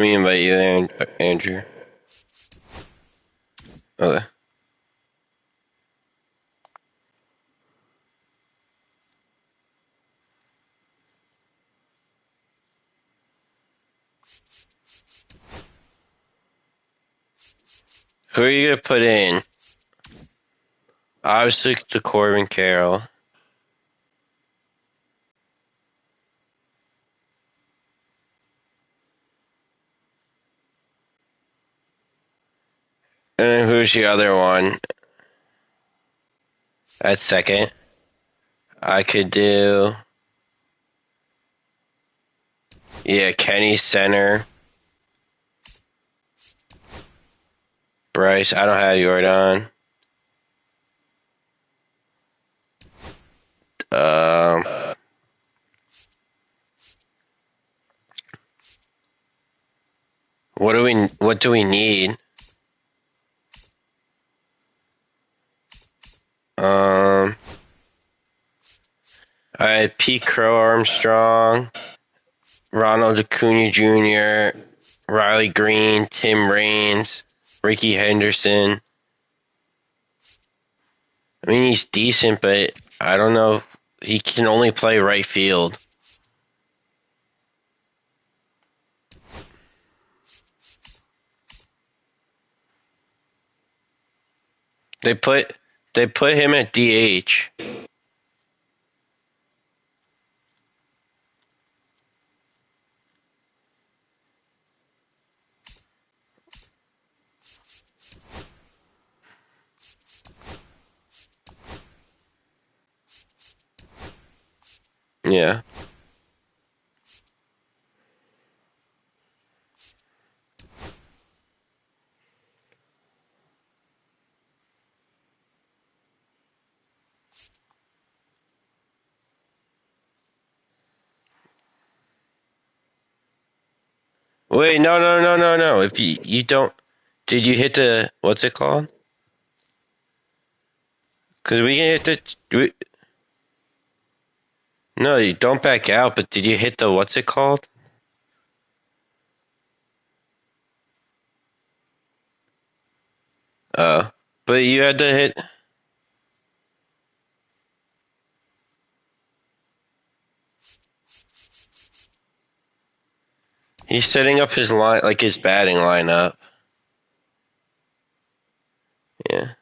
Let me invite you there, Andrew. Okay. Who are you gonna put in? Obviously, the Corbin Carroll. And then who's the other one? At second. I could do. Yeah, Kenny center. Bryce, I don't have Jordan. What do we need? I had Pete Crow Armstrong, Ronald Acuna Jr., Riley Green, Tim Raines, Ricky Henderson. I mean, he's decent, but I don't know. He can only play right field. They put him at DH. Yeah. Wait, no. If you don't, did you hit the what's it called? Because we can hit the. No, you don't back out. But did you hit the what's it called? But you had to hit. He's setting up his line, like his batting lineup. Yeah.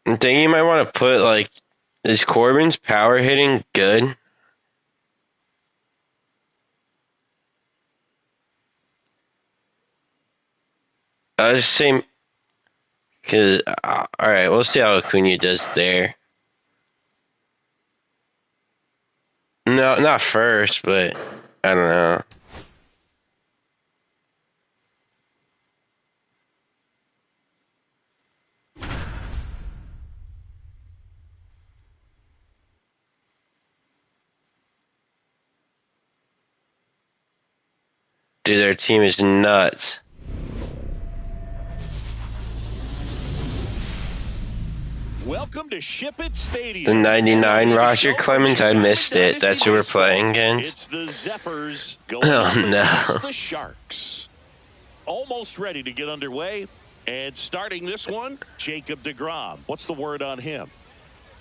I think you might want to put like, is Corbin's power hitting good? I was saying, cause all right, we'll see how Acuna does there. No, not first, but I don't know. Dude, their team is nuts. Welcome to Ship It Stadium. The 99 Roger Clemens, I missed it. That's who we're playing against. It's the Zephyrs going Oh no. against the Sharks. Almost ready to get underway. And starting this one, Jacob deGrom. What's the word on him?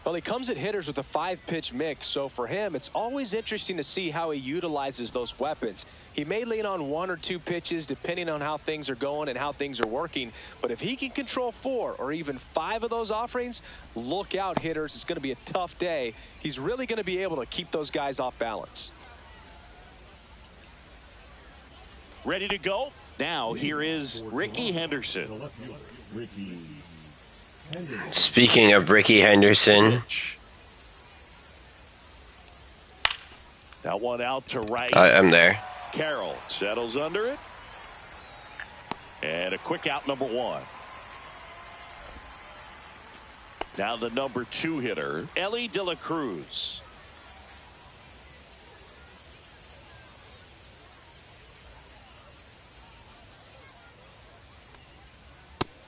Well, he comes at hitters with a 5-pitch mix, so for him, it's always interesting to see how he utilizes those weapons. He may lean on 1 or 2 pitches depending on how things are going and how things are working, but if he can control 4 or even 5 of those offerings, look out, hitters. It's going to be a tough day. He's really going to be able to keep those guys off balance. Ready to go? Now, here is Ricky Henderson. Speaking of Ricky Henderson, that one out to right. I'm there. Carroll settles under it. And a quick out, number 1. Now the number 2 hitter, Elly De La Cruz.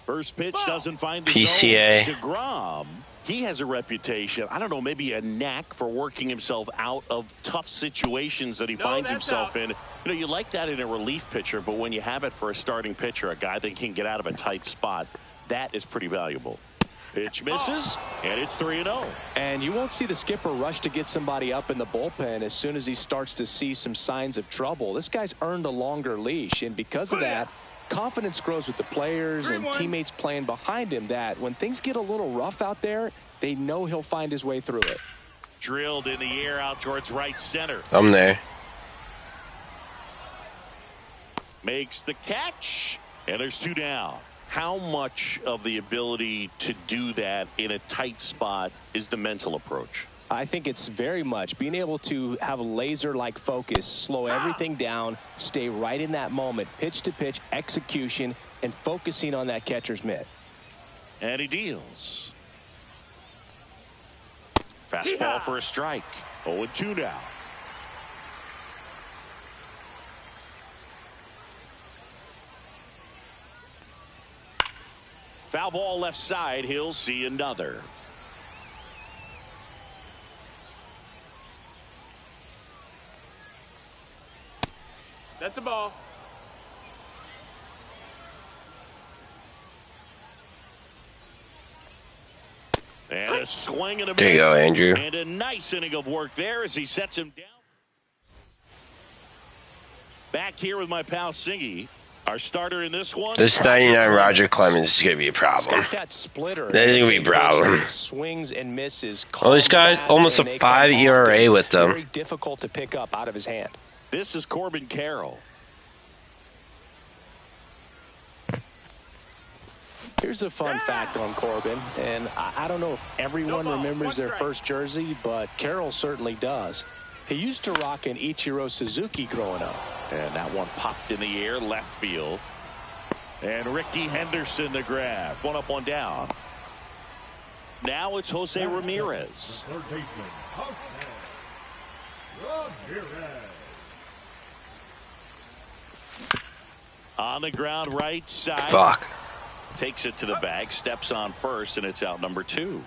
First pitch doesn't find the PCA. zone. DeGrom, he has a reputation, I don't know, maybe a knack for working himself out of tough situations that he finds himself in. You know, you like that in a relief pitcher, but when you have it for a starting pitcher, a guy that can get out of a tight spot, that is pretty valuable. Pitch misses, and it's 3-0. And you won't see the skipper rush to get somebody up in the bullpen as soon as he starts to see some signs of trouble. This guy's earned a longer leash, and because of that, confidence grows with the players and teammates playing behind him, that when things get a little rough out there, they know he'll find his way through it. Drilled in the air out towards right center. I'm there. Makes the catch, and there's 2 down. How much of the ability to do that in a tight spot is the mental approach? I think it's very much being able to have a laser-like focus, slow everything down, stay right in that moment, pitch-to-pitch execution, and focusing on that catcher's mitt. And he deals. Fastball for a strike. 0-2 now. Foul ball left side. He'll see another. That's a ball. And a swing and a miss. There you go, Andrew. And a nice inning of work there as he sets him down. Back here with my pal Singy. Our starter in this one. This 99 Roger Clemens is going to be a problem. Got that splitter. That is going to be a problem. Swings and misses. Oh, this guy almost a 5 ERA with them. Very difficult to pick up out of his hand. This is Corbin Carroll. Here's a fun fact on Corbin, and I don't know if everyone remembers their first jersey, but Carroll certainly does. He used to rock an Ichiro Suzuki growing up. And that one popped in the air, left field. And Ricky Henderson the grab. 1 up, 1 down. Now it's Jose Ramirez. Third baseman, Jose Ramirez. On the ground, right side. Fuck. Takes it to the bag, steps on first, and it's out number 2.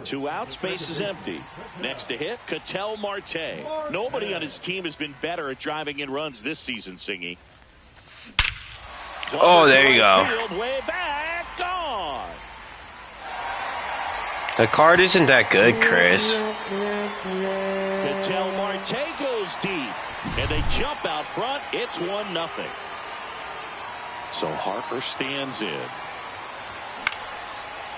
2 outs, base is empty. Next to hit, Ketel Marte. Nobody on his team has been better at driving in runs this season, Singy. Oh, there you go. Field, way back, gone. The card isn't that good, Chris. Ketel Marte goes deep, and they jump out front. It's 1-0. So Harper stands in.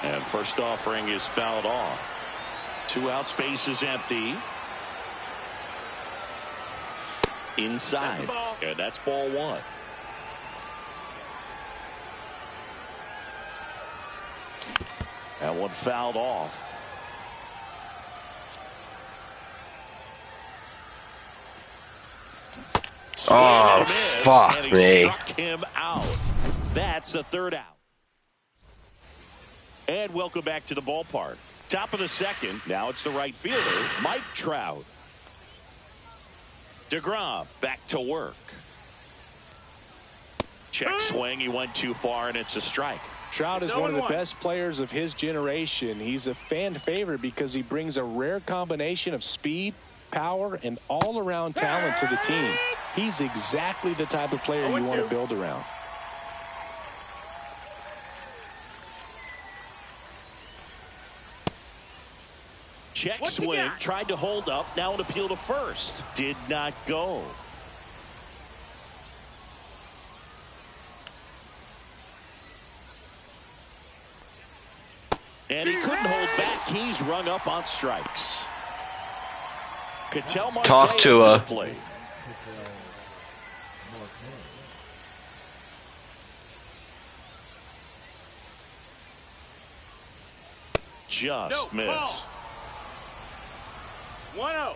And first offering is fouled off. 2 outs, base is empty. Inside. And that's ball 1. That one fouled off. Oh, fuck and he me. struck him out. That's the 3rd out. And welcome back to the ballpark. Top of the 2nd. Now it's the right fielder, Mike Trout. DeGrom back to work. Check swing. He went too far, and it's a strike. Trout is one of the best players of his generation. He's a fan favorite because he brings a rare combination of speed, power, and all-around talent to the team. He's exactly the type of player you want to build around. Check swing, tried to hold up, now an appeal to first. Did not go. And he couldn't hold back. He's rung up on strikes. Ketel Marte Talk to the her. plate. Just missed. 1-0.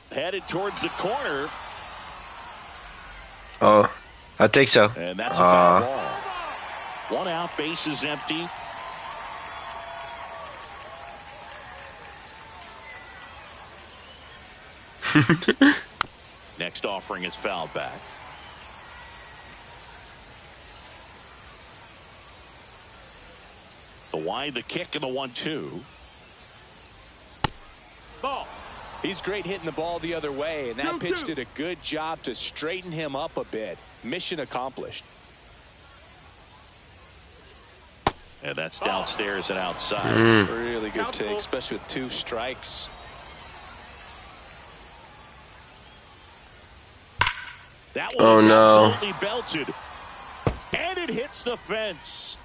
Headed towards the corner. Oh, I think so. And that's a foul ball. One out, bases empty. Next offering is fouled back. The wide, the kick, and the 1-2. Ball. He's great hitting the ball the other way, and that pitch did a good job to straighten him up a bit. Mission accomplished. And that's downstairs and outside. Really good take, especially with 2 strikes. That one is absolutely belted. And it hits the fence.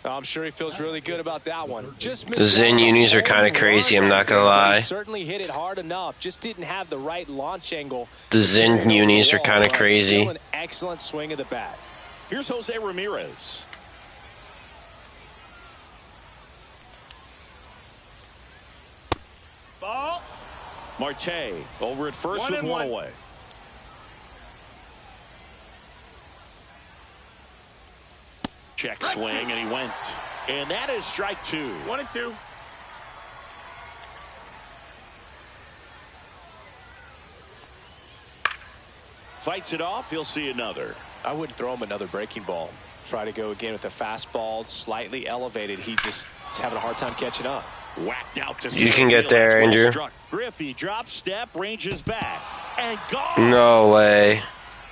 I'm sure he feels really good about that one. Just The Zen unis are kind of crazy, I'm not going to lie. He certainly hit it hard enough. Just didn't have the right launch angle. The Zen unis are kind of Still crazy. an excellent swing of the bat. Here's Jose Ramirez. Ball. Marte over at first with one away. Check swing, and he went. And that is strike 2. 1-2. Fights it off. He'll see another. I wouldn't throw him another breaking ball. Try to go again with the fastball, slightly elevated. He just is having a hard time catching up. Whacked out to You can get there, Andrew. Griffey drop step, ranges back, and gone. No way.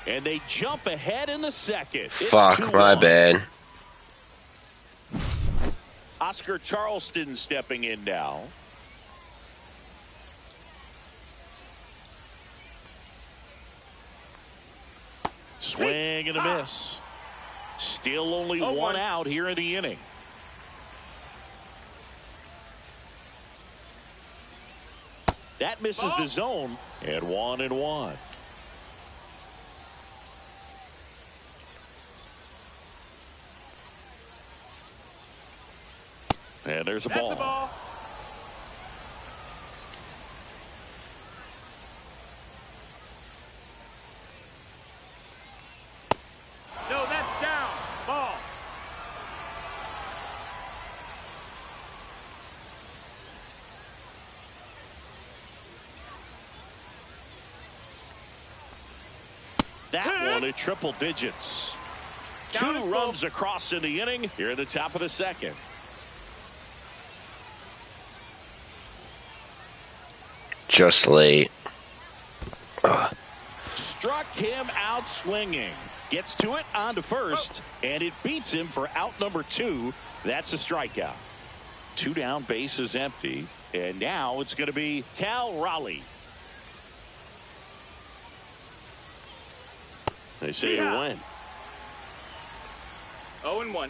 And they jump ahead in the second. It's Fuck, 2-1. my bad. Oscar Charleston stepping in now. Swing and a miss. Still only one out here in the inning. That misses the zone. And 1-1. And there's a ball. That's a ball. No, that's down. Ball. That one at triple digits. 2 runs across in the inning here at the top of the second. Just late. Ugh. Struck him out swinging. Gets to it on to first, and it beats him for out number 2. That's a strikeout. 2 down, base is empty, and now it's going to be Cal Raleigh. They say to win. 0-1.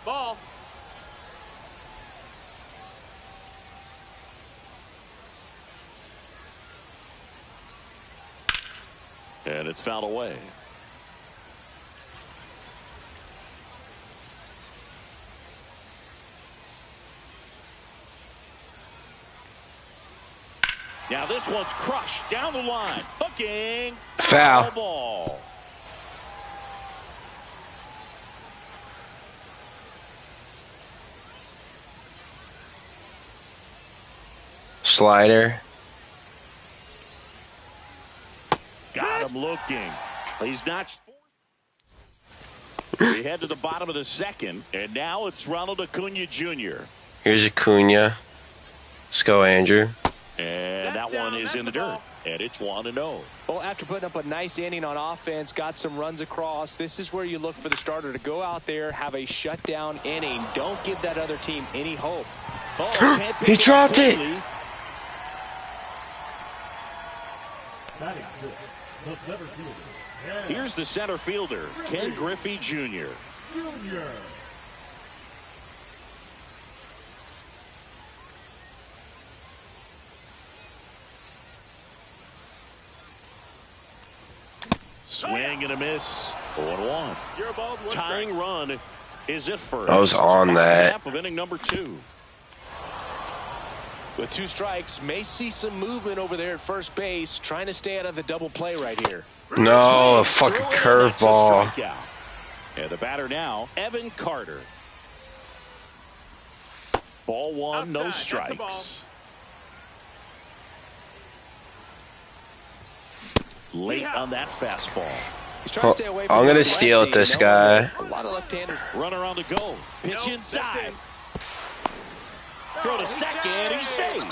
Ball. And it's fouled away. Now this one's crushed down the line. Hooking. Foul. Ball. Slider. Got him looking. He's not. We head to the bottom of the second, and now it's Ronald Acuna Jr. Here's Acuna. Let's go, Andrew. And that one is in the dirt. And it's 1-0. Well, after putting up a nice inning on offense, got some runs across, this is where you look for the starter to go out there, have a shutdown inning. Don't give that other team any hope. Oh, can't pick He dropped it. quickly. Here's the center fielder, Ken Griffey Jr. Swing and a miss. 0-1. 0 balls, 1 Tying strike. run is it first. I was on that. Half of inning number 2. With 2 strikes, may see some movement over there at first base, trying to stay out of the double play right here. No, a fucking curveball. And the batter now, Evan Carter. Ball 1, no strikes. Late on that fastball. He's trying to stay away from I'm gonna this steal lefty, this guy. A lot of left-handers. Runner on the go. Pitch inside. Throw to second. He's safe.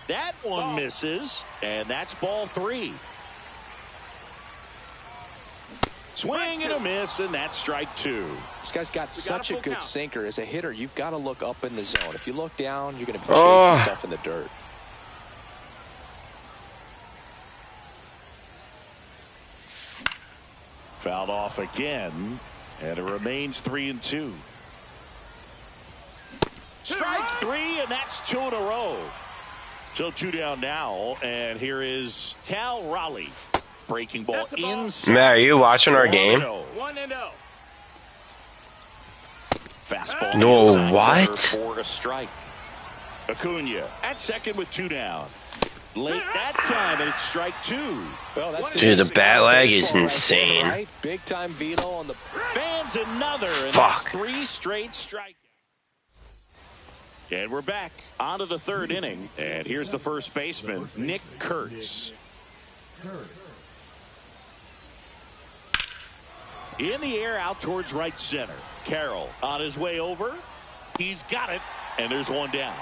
That one misses, and that's ball 3. Swing and a miss, and that's strike 2. This guy's got such a good sinker. As a hitter, you've got to look up in the zone. If you look down, you're going to be chasing stuff in the dirt. Fouled off again, and it remains 3-2. Strike 3, and that's 2 in a row. So 2 down now, and here is Cal Raleigh. Breaking ball inside. Matt, are you watching our game? 1-0. Fastball. No, what? For a strike. Acuna at second with 2 down. Late that time, and it's strike 2. Well, that's Dude, the bat lag is insane. Right? Big time veto on the Fans another, and Fuck. that's 3 straight strikeouts. And we're back onto the 3rd inning, and here's the first baseman, Nick Kurtz. In the air, out towards right center. Carroll on his way over. He's got it, and there's 1 down.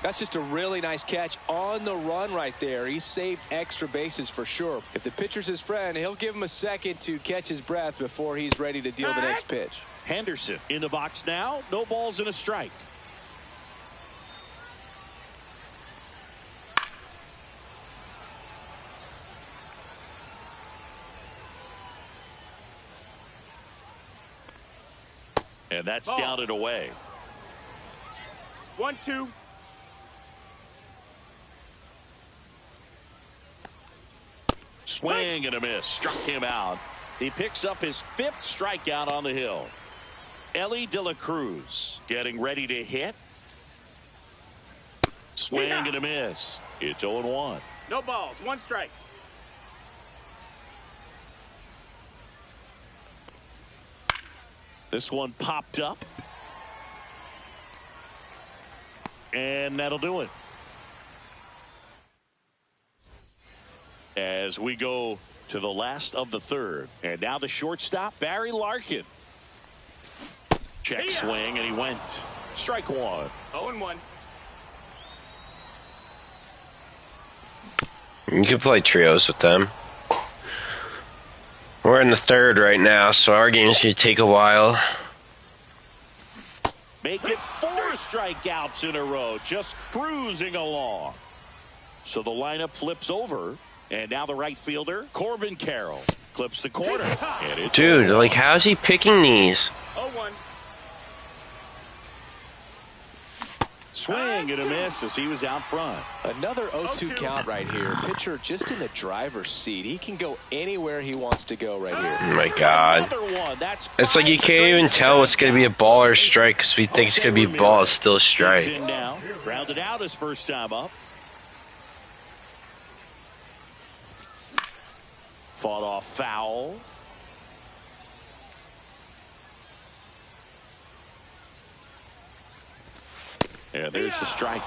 That's just a really nice catch on the run right there. He saved extra bases for sure. If the pitcher's his friend, he'll give him a second to catch his breath before he's ready to deal the next pitch. Henderson in the box now. No balls and a strike. And that's down and away. 1-2. Swing and a miss. Struck him out. He picks up his 5th strikeout on the hill. Ellie De La Cruz getting ready to hit. Swing and a miss. It's 0-1. No balls. 1 strike. This one popped up. And that'll do it. As we go to the last of the 3rd. And now the shortstop, Barry Larkin. Check swing, and he went. Strike 1. 0-1. You can play trios with them. We're in the 3rd right now, so our game's going to take a while. Make it 4 strikeouts in a row. Just cruising along. So the lineup flips over. And now the right fielder, Corbin Carroll, clips the corner. And it's Dude, like, how's he picking these? 0-1. Swing and a miss as he was out front. Another 0-2 count right here. Pitcher just in the driver's seat. He can go anywhere he wants to go right here. Oh my God. Another one. That's It's like you can't even tell what's going to be a ball or strike because we think it's going to be a ball. It's still a strike. In now. Grounded out his first time up. Fought off foul. And there's the strike.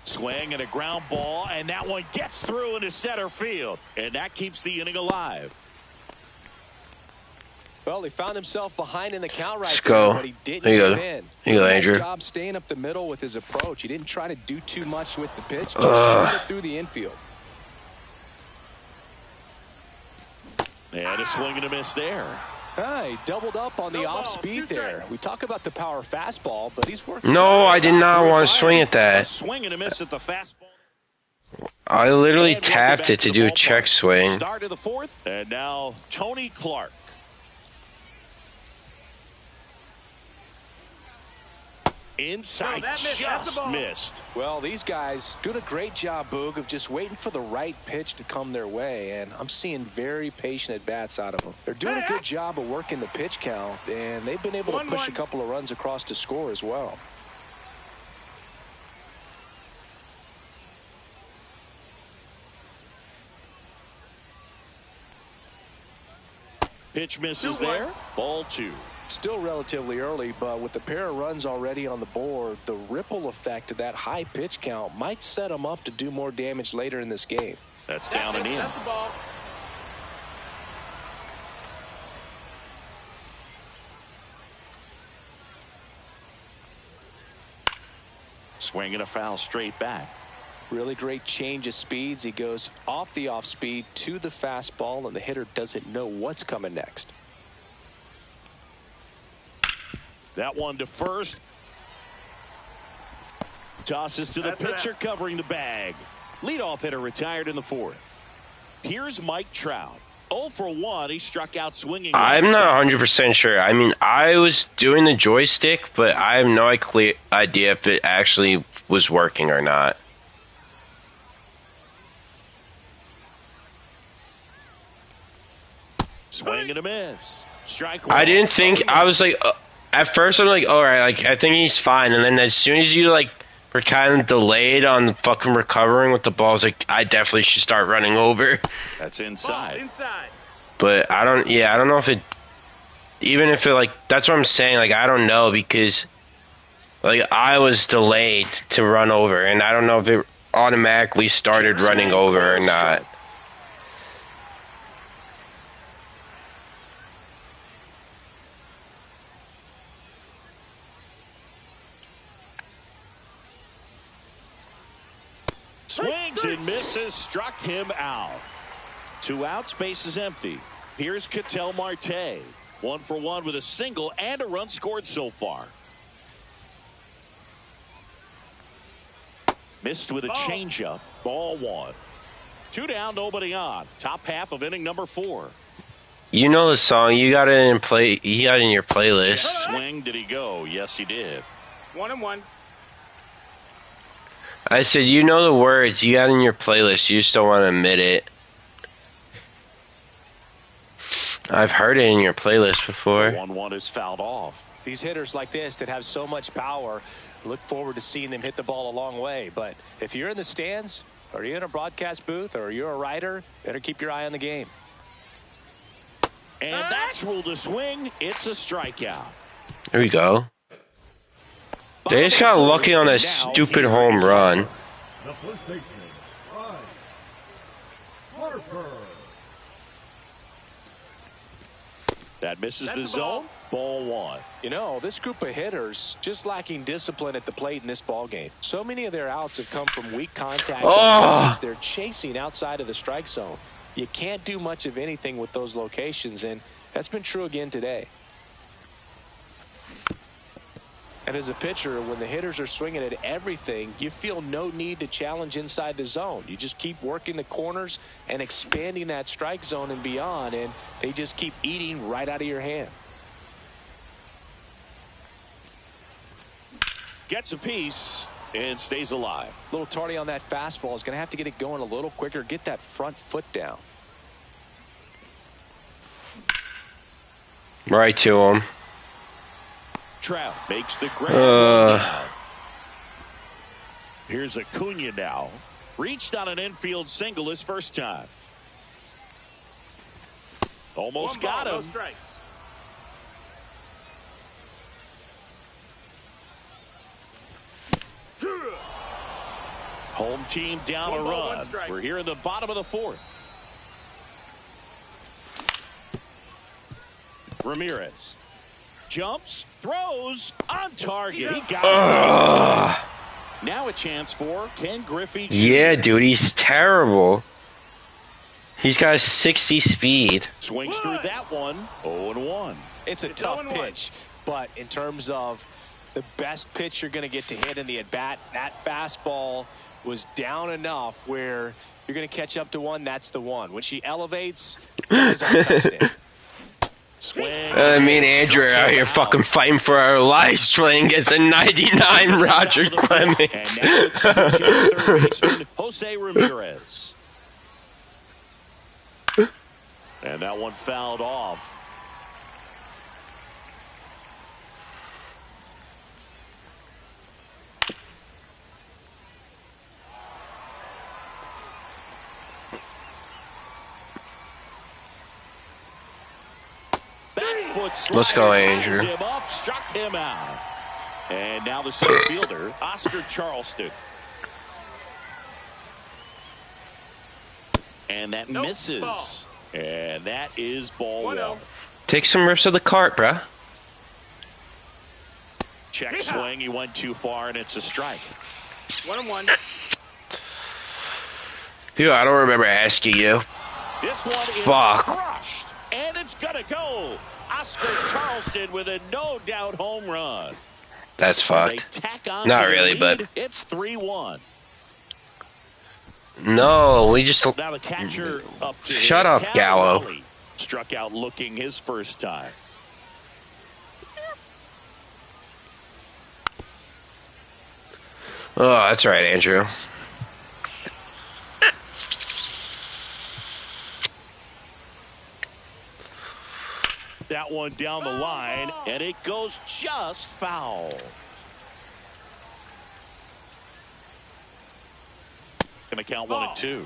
Swing and a ground ball, and that one gets through into center field, and that keeps the inning alive. Well, he found himself behind in the count right Let's there, go. but he didn't There you give go. in. Here you go, Nice Andrew. job staying up the middle with his approach. He didn't try to do too much with the pitch, just shoot it through the infield. And a swing and a miss there. He doubled up on the No off ball, speed 2 there. strikes. We talk about the power fastball, but he's working. No, I did not want to swing at A that. swing and a miss at the fastball. I literally And we'll tapped get it back to the do a ballpark. check swing. Start of the fourth, and now Tony Clark. Inside, No, that missed. That's the just ball. missed. Well, these guys doing a great job, Boog, of just waiting for the right pitch to come their way, and I'm seeing very patient at-bats out of them. They're doing a good job of working the pitch count, and they've been able to push a couple of runs across to score as well. Pitch misses there. Ball 2. Still relatively early, but with the pair of runs already on the board, the ripple effect of that high pitch count might set them up to do more damage later in this game. That's down and in. That's the ball. Swinging a foul straight back. Really great change of speeds. He goes off the off speed to the fastball, and the hitter doesn't know what's coming next. That one to first. Tosses to the That's pitcher it. covering the bag. Leadoff hitter retired in the fourth. Here's Mike Trout. 0 for 1. He struck out swinging. I'm not 100% sure. I mean, I was doing the joystick, but I have no idea if it actually was working or not. Swing and a miss. Strike I one. didn't think, I was like, at first I'm like, alright, like, I think he's fine. And then as soon as you, like, were kind of delayed on the fucking recovering with the balls, like, I definitely should start running over. That's Ball inside. inside. But I don't know if it, even if it, like, that's what I'm saying, like, I don't know because, like, I was delayed to run over, and I don't know if it automatically started running over or not. Swings and misses. Struck him out. 2 outs. Base is empty. Here's Ketel Marte. 1 for 1 with a single and a run scored so far. Missed with a changeup. Ball 1. 2 down, nobody on. Top half of inning number 4. You know the song, you got it in your playlist. Swing, did he go? Yes, he did. 1-1. I said, you know the words, you got it in your playlist, you just don't want to admit it. I've heard it in your playlist before. 1-1 is fouled off. These hitters like this that have so much power, look forward to seeing them hit the ball a long way. But if you're in the stands, or you're in a broadcast booth, or you're a writer, better keep your eye on the game. And that's ruled a swing. It's a strikeout. There we go. They just got lucky on that stupid home run. The first baseman, Bryce Harper. That misses That's the the zone. Ball 1. You know, this group of hitters just lacking discipline at the plate in this ball game. So many of their outs have come from weak contact on pitches they're chasing outside of the strike zone. You can't do much of anything with those locations, and that's been true again today. And as a pitcher, when the hitters are swinging at everything, you feel no need to challenge inside the zone. You just keep working the corners and expanding that strike zone and beyond, and they just keep eating right out of your hand. Gets a piece and stays alive. A little tardy on that fastball. Is going to have to get it going a little quicker. Get that front foot down. Right to him. Trout makes the grab. Here's Acuna now. Reached on an infield single his first time. Almost 1 ball, got no him. strikes. Home team down 1 a ball, 1 run. strike. We're here in the bottom of the 4th. Ramirez jumps, throws, on target. He got it. Now a chance for Ken Griffey Jr. Yeah, dude, he's terrible. He's got a 60 speed. Swings through that one. 0-1. It's a It's tough 0-1. pitch, but in terms of The best pitch you're going to get to hit in the at-bat. That fastball was down enough where you're going to catch up to one. That's the one. When she elevates, guys aren't touched it. Swing. Me and Andrew are out here fucking fighting for our lives playing against a 99 Roger Clemens. And now it's third baseman Jose Ramirez. And that one fouled off. Let's go, Andrew. Him up, struck him out. And now the center fielder, Oscar Charleston. And that misses. Ball. And that is ball one. Take some rips of the cart, bruh. Check swing. He went too far, and it's a strike. 1-1. Yo, I don't remember asking you. This one is Fuck. crushed. And it's going to go. Oscar Charleston with a no-doubt home run. That's fucked. They tack on Not to the really, lead. but It's 3-1. no, we just Now the catcher up to Shut up, Cal Gallo. Raleigh struck out looking his first time. Oh, that's right, Andrew. That one down the line, and it goes just foul. Gonna count 1-2.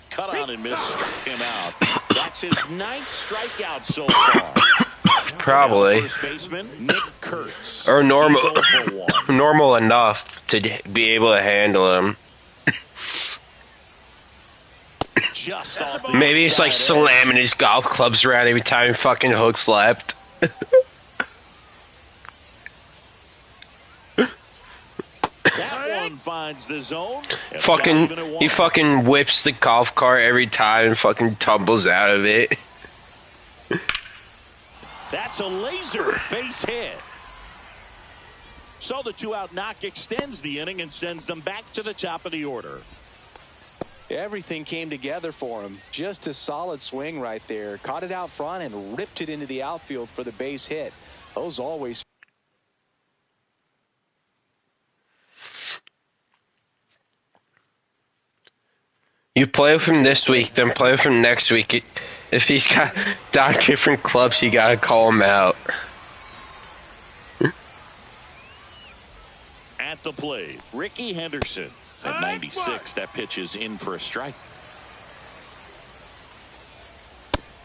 Cut on and missed, struck him out. That's his 9th strikeout so far. Probably. First baseman Nick Kurtz. Or normal, He's 0 for 1. normal enough to be able to handle him. Just off the Maybe it's like inside edge. slamming his golf clubs around every time he fucking hooks left. That one finds the zone. And got even at He one. fucking whips the golf cart every time and fucking tumbles out of it. That's a laser base hit. So the 2-out knock extends the inning and sends them back to the top of the order. Everything came together for him. Just a solid swing right there. Caught it out front and ripped it into the outfield for the base hit. Those always. You play with him this week, then play with him next week. If he's got different clubs, you gotta call him out. At the plate, Ricky Henderson. At 96, that pitch is in for a strike.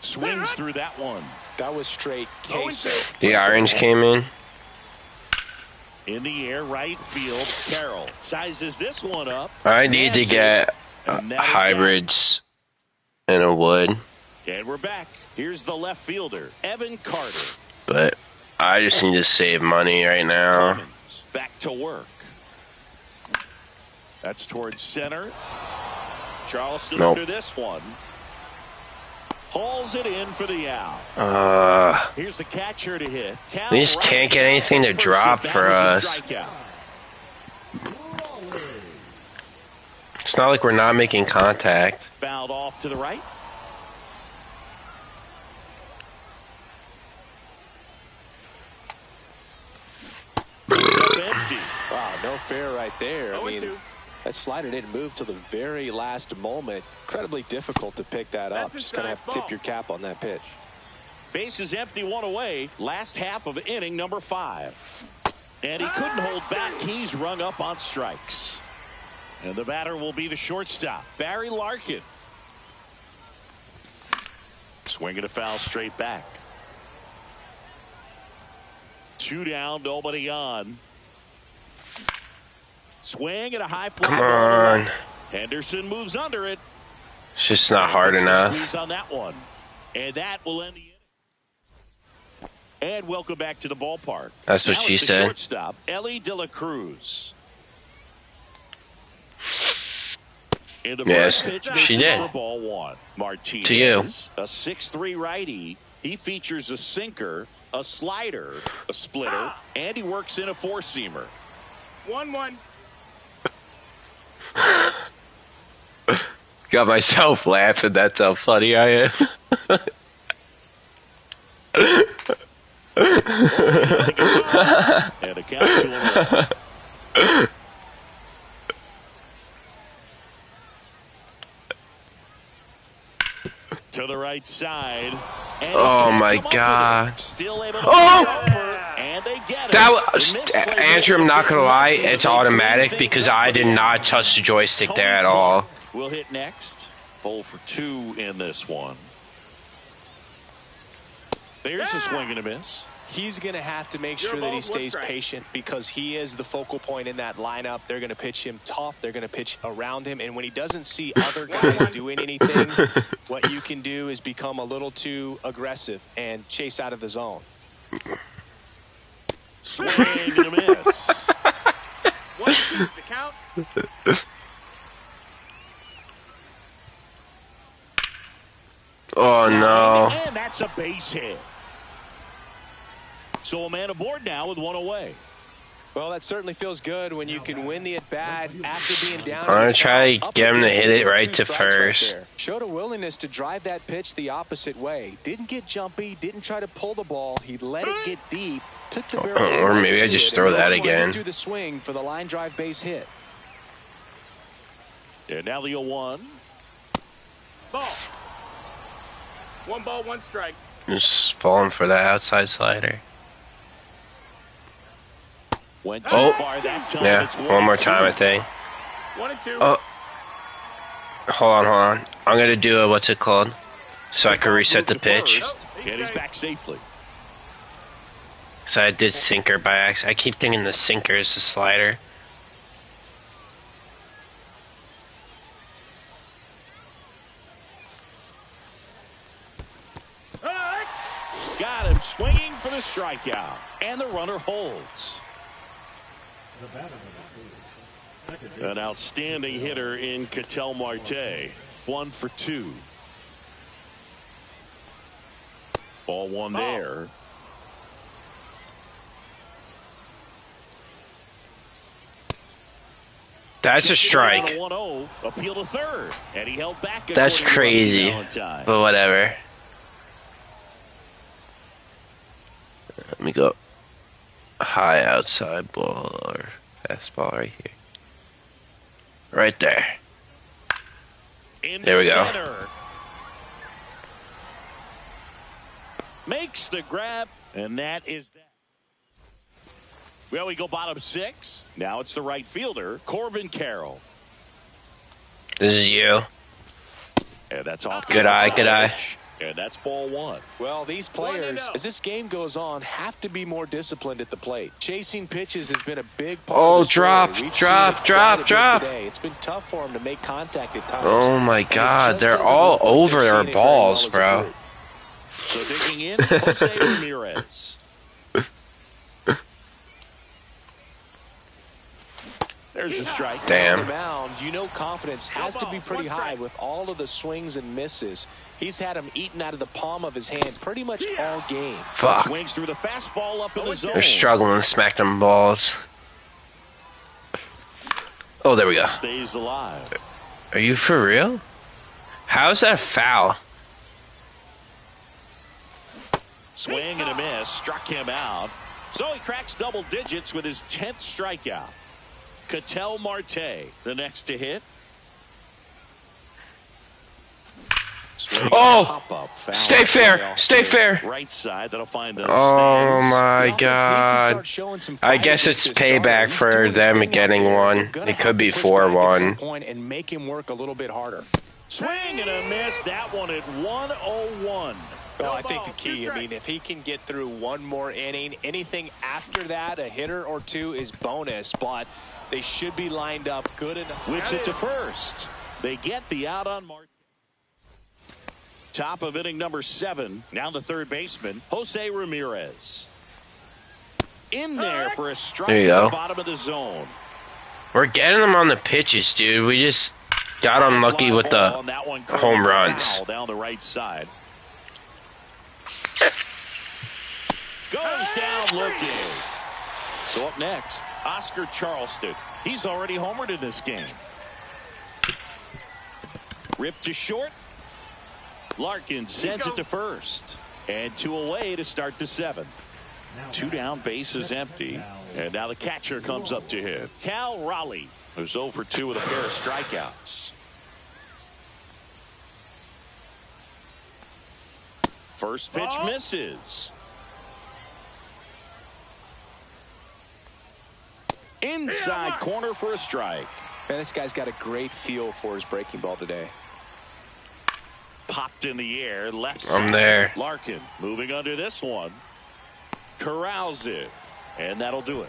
Swings through that one. That was straight queso. The orange came in. In the air, right field. Carroll sizes this one up. I need to Nails get it, and that is hybrids in a wood, that. And we're back. Here's the left fielder, Evan Carter. but I just need to save money right now. Clemens back to work. That's towards center. Charleston Nope. under this one. Hauls it in for the out. Here's the catcher to hit. Cal We just can't get anything to First drop hit, for that was a us. strikeout. It's not like we're not making contact. Fouled off to the right. Up empty. Wow, no fair right there. I 0-2. mean, that slider didn't move till the very last moment. Incredibly difficult to pick that up. That's Just kind of have to inside tip your cap on that pitch. Base is empty, one away. Last half of inning number 5. And he couldn't hold back. He's rung up on strikes. And the batter will be the shortstop, Barry Larkin. Swinging a foul straight back. 2 down, nobody on. Swing at a high fly. Come ball. on. Henderson moves under it. It's just not hard Puts the enough. squeeze on that one. And that will end the inning. And welcome back to the ballpark. That's what now she it's the said. Shortstop, Ellie De La Cruz. In the Yes, first pitch, she misses did. for ball one. Martinez, To you. a 6'3" righty. He features a sinker, a slider, a splitter, and he works in a four-seamer. 1-1. Got myself laughing. That's how funny I am. And a count to 1. To the right side. And Oh my God. Still able to Oh! get over, and they get it. That The was, misplay Andrew, I'm not gonna lie, it's automatic because I did not touch touch the joystick there at all. We'll hit next. 0 for 2 in this one. There's a swing and a miss. He's going to have to make Your sure that he ball, one stays strike. patient because he is the focal point in that lineup. They're going to pitch him tough. They're going to pitch around him. And when he doesn't see other guys doing anything, what you can do is become a little too aggressive and chase out of the zone. Swing and a miss. 1-2 the count. Oh no. And that's a base hit. So a man aboard now with one away. Well, that certainly feels good when you can win the at-bat after being down. I'm gonna try to get him to hit it right to first. Showed a willingness to drive that pitch the opposite way. Didn't get jumpy, didn't try to pull the ball. He let it get deep, took the barrel. Or maybe I to just it, throw and that also again. through the swing for the line drive base hit. And now the 0-1. Ball. 1 ball, 1 strike. Just falling for that outside slider. Went too Oh. far that time. Yeah, It's one more time, I 1-2. think. 1-2. Oh. Hold on. I'm gonna do a, what's it called? So I can reset the pitch. And he's back safely. So I did sinker by accident. I keep thinking the sinker is the slider. Got him swinging for the strikeout. And the runner holds. The batter of the second An outstanding hitter in Ketel Marte. 1 for 2. Ball one there. That's a strike. 1-0. Appeal to third. And he held back. That's according to crazy. Rusty Valentine. But whatever. Let me go high outside ball or fastball right here. Right there. In There we the go. center. Makes the grab, and that is that. Well, we go bottom 6. Now it's the right fielder, Corbin Carroll. This is you. And that's off. the Good eye, outside good eye. edge. And that's ball 1. Well, these players, 1-0. as this game goes on, have to be more disciplined at the plate. Chasing pitches has been a big part Oh, of the story. drop, We've drop, seen it drop, quite a bit drop. Today. It's been tough for him to make contact at times. Oh my And it God, just they're doesn't all look like over they're our seeing it very balls, well as a bro. group. So digging in, Jose Ramirez. There's the strike. Damn. On the mound, you know confidence has to be pretty One high strike. with all of the swings and misses. He's had them eaten out of the palm of his hand pretty much all game. Fuck. Swings through the fastball up in the zone. They're struggling to smack them balls. Oh, there we go. Stays alive. Are you for real? How is that a foul? Swing and a miss. Struck him out. So he cracks double digits with his 10th strikeout. Ketel Marte, the next to hit. Swing Oh! and a pop-up. Foul Stay off fair, the stay fair. Right side. That'll find the Oh stands. my The offense needs to God. start showing some I fight guess against it's this starter. payback He's for doing his them thing out getting there. one. They're gonna It could have be to push back at some 4-1. point and make him work a little bit harder. Swing and a miss. That one at 101. Well, No I think the ball, 2 key, I strikes. mean, if he can get through one more inning, anything after that, a hitter or two is bonus, but they should be lined up good enough. Whips it to first. They get the out on Marte. Top of inning number 7. Now the third baseman, Jose Ramirez. In there for a strike There you at go. the bottom of the zone. We're getting them on the pitches, dude. We just got unlucky with the home runs. Down the right side. Goes down looking. So up next, Oscar Charleston. He's already homered in this game. Ripped to short. Larkin sends it to first. And 2 away to start the 7th. 2 down, bases empty. And now the catcher comes up to hit. Cal Raleigh, who's 0 for 2 with a pair of strikeouts. First pitch misses. Inside corner for a strike. Man, this guy's got a great feel for his breaking ball today. Popped in the air, left side. I'm there. Larkin moving under this one. Corrals it. And that'll do it.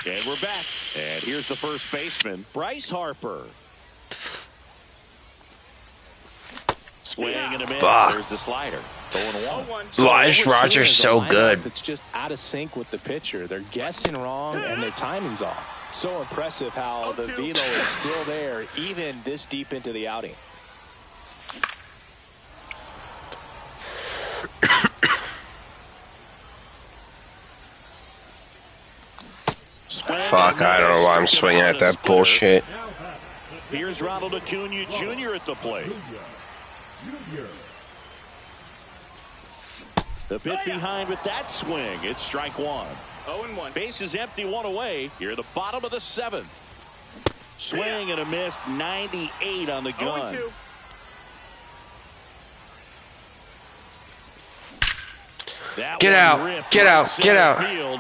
And we're back. And here's the first baseman, Bryce Harper. Swing and a miss. Fuck. There's the slider. 0-1. Elijah Rogers so good. It's just out of sync with the pitcher. They're guessing wrong and their timing's off. So impressive how the velo is still there even this deep into the outing. Fuck, I don't know why I'm swinging at that bullshit. Here's Ronald Acuna Jr. at the plate. The bit behind with that swing. It's strike 1. 0-1. Base is empty, 1 away. Here at the bottom of the 7th. Swing and a miss. 98 on the gun. 0-2. That Get one out. ripped Get right out. center Get out. field.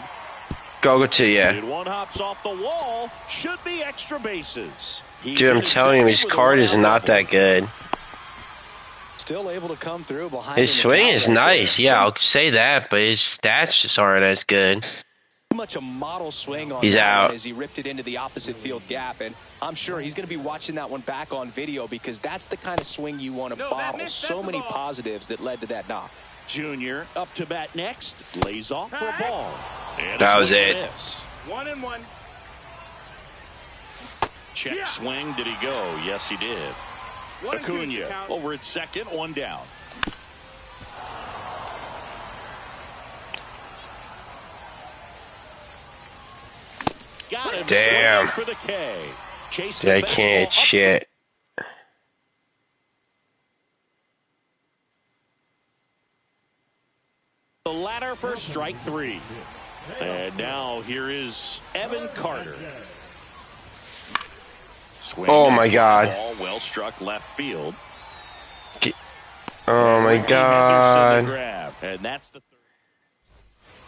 Go to you. And one hops off the wall. Should be extra bases. He's Dude, I'm in telling you, second his with a card is one-out not double. that good. Still able to come through behind. His in the swing count is right nice. there. Yeah, I'll say that, but his stats just aren't as good. Pretty much a model swing on He's that out. one as he ripped it into the opposite field gap, and I'm sure he's going to be watching that one back on video because that's the kind of swing you want to No, that bottle. missed. So That's a many ball. positives that led to that knock. Junior up to bat next. Lays off for a ball. And a That was swing and it. a miss. 1-1. Check Yeah. swing. Did he go? Yes, he did. 1-2 is the Acuna count. over at second. 1 down. Got him. Damn. Swinging for the K. Chase the Dude, I fastball can't up shit. the ladder for strike 3. And now here is Evan Carter. Swing Oh and my a fly God. Ball well struck left field. Oh my Ricky Henderson to god. grab. And that's the third.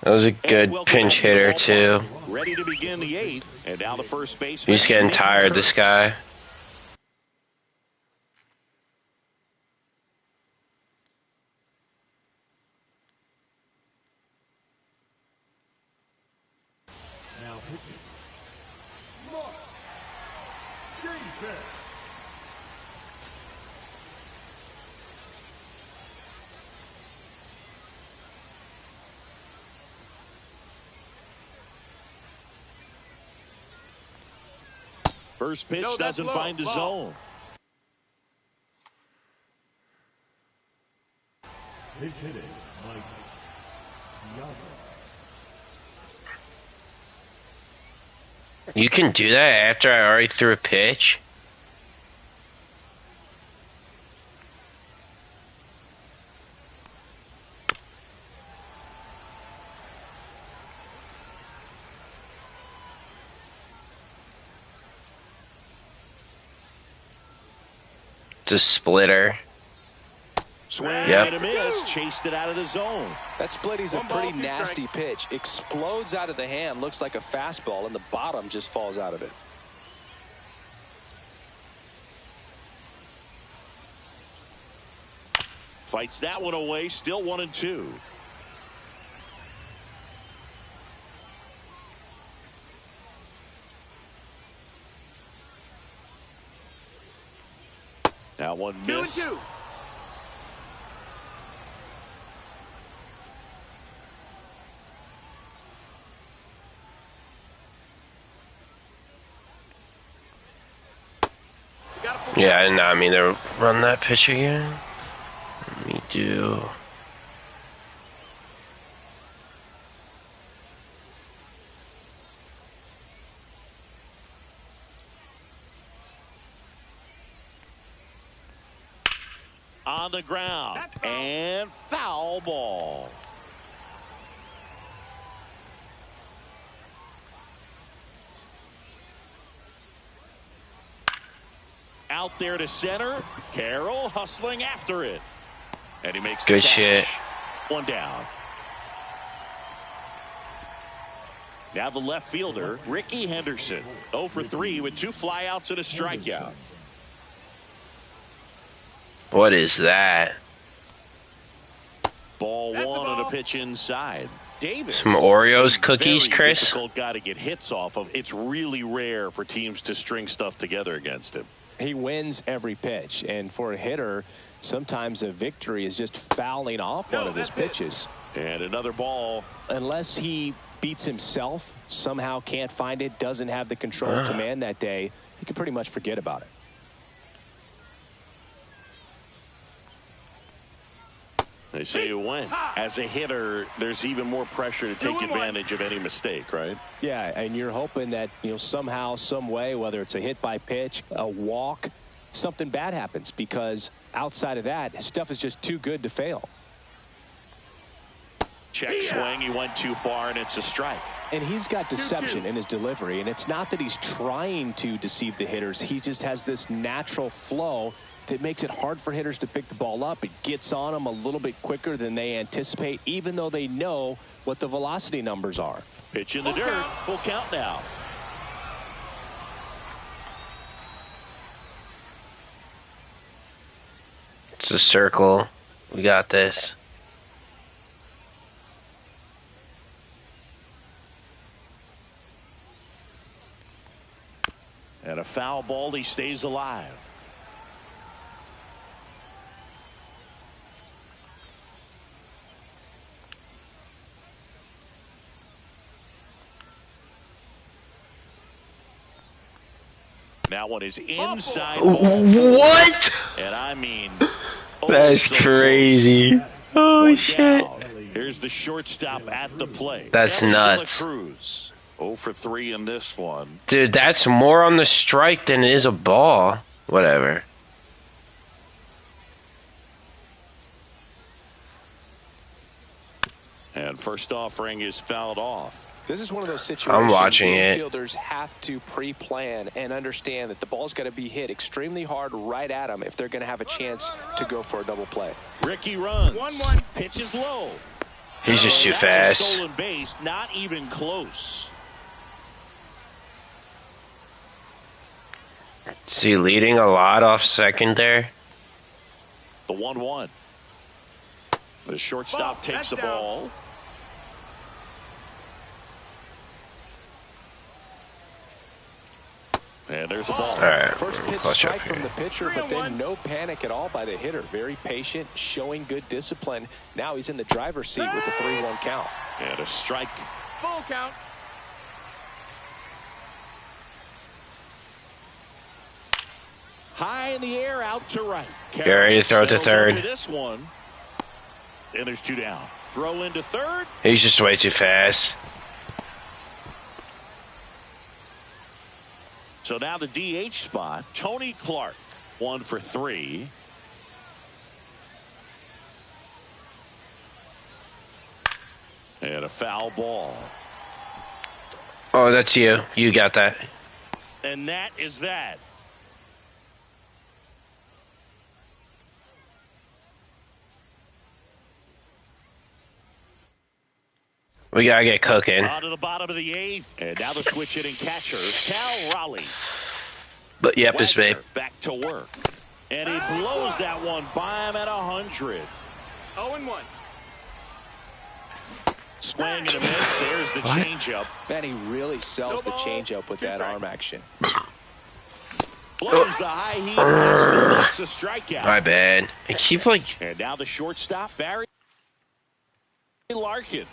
That was a And good welcome pinch back to the hitter, ballpark. too. Ready to begin the 8th. And now the first baseman. He's getting Nate tired, this Kurtz. guy. Now pitching. Mark Davis. First pitch No, that's doesn't low. find the Ball. zone. Pitch hitting, Mike Piazza. You can do that after I already threw a pitch? It's a splitter. Swing Yep. and a miss. Chased it out of the zone. That splitty's a One ball, pretty 2 nasty pitch. Explodes out of the hand, looks like a fastball, and the bottom just falls out of it. Fights that one away. Still 1-2. That one 2 and missed. 2. Yeah, I did not mean to run that pitch again. Let me do. On the ground. That's foul. And foul ball. Out there to center. Carroll hustling after it. And he makes the Good catch. shit. One down. Now the left fielder, Ricky Henderson. 0 for 3 with 2 flyouts and a strikeout. What is that? Ball That's the 1 on a ball. pitch inside. Davis. Some Oreos a cookies, very Chris? difficult guy to get hits off of. It's really rare for teams to string stuff together against him. He wins every pitch, and for a hitter, sometimes a victory is just fouling off one of his that's it. pitches. And another ball. Unless he beats himself, somehow can't find it, doesn't have the control and command that day, you can pretty much forget about it. They say when, as a hitter, there's even more pressure to take 2 and 1. advantage of any mistake, right? Yeah, and you're hoping that, somehow, some way, whether it's a hit by pitch, a walk, something bad happens, because outside of that, his stuff is just too good to fail. Check swing, he went too far, and it's a strike. And he's got 2-2. deception in his delivery, and it's not that he's trying to deceive the hitters. He just has this natural flow that makes it hard for hitters to pick the ball up. It gets on them a little bit quicker than they anticipate, even though they know what the velocity numbers are. Pitch in the dirt, full count now. It's a circle. We got this. And a foul ball, he stays alive. That one is inside. What? And I mean, That's so crazy. close. Oh One shit. down. Here's the shortstop at the plate. That's Ellie nuts. De La Cruz. 0 for 3 in this one. Dude, that's more on the strike than it is a ball. Whatever. And first offering is fouled off. This is one of those situations watching the it. infielders have to pre-plan and understand that the ball's got to be hit extremely hard right at them if they're going to have a chance to go for a double play. Ricky runs. 1-1. Pitch is low. He's just too That's a fast. stolen base, not even close. Is he leading a lot off second there? The 1-1. The shortstop Ball. takes the That's down. ball. And there's a ball. All right, First pitch clutch up strike from here. the pitcher, but then no panic at all by the hitter. Very patient, showing good discipline. Now he's in the driver's seat with the 3-1 count. And a strike. Full count. High in the air, out to right. Get ready to throw it to Settles third. over This one. And there's 2 down. Throw into third. He's just way too fast. So now the DH spot. Tony Clark, 1 for 3. And a foul ball. Oh, that's you. You got that. And that is that. We gotta get cooking. On to the bottom of the 8th. And now the switch hitting catcher, Cal Raleigh. But yep, it's me. Wagner back to work. And he blows that one by him at 100. 0-1. Swing and a miss. There's the changeup. Man, he really sells the No ball, changeup with 2 that strikes. arm action. Blows the high heat pistol. That's a strikeout. My bad. I keep like. And now the shortstop, Barry Larkin.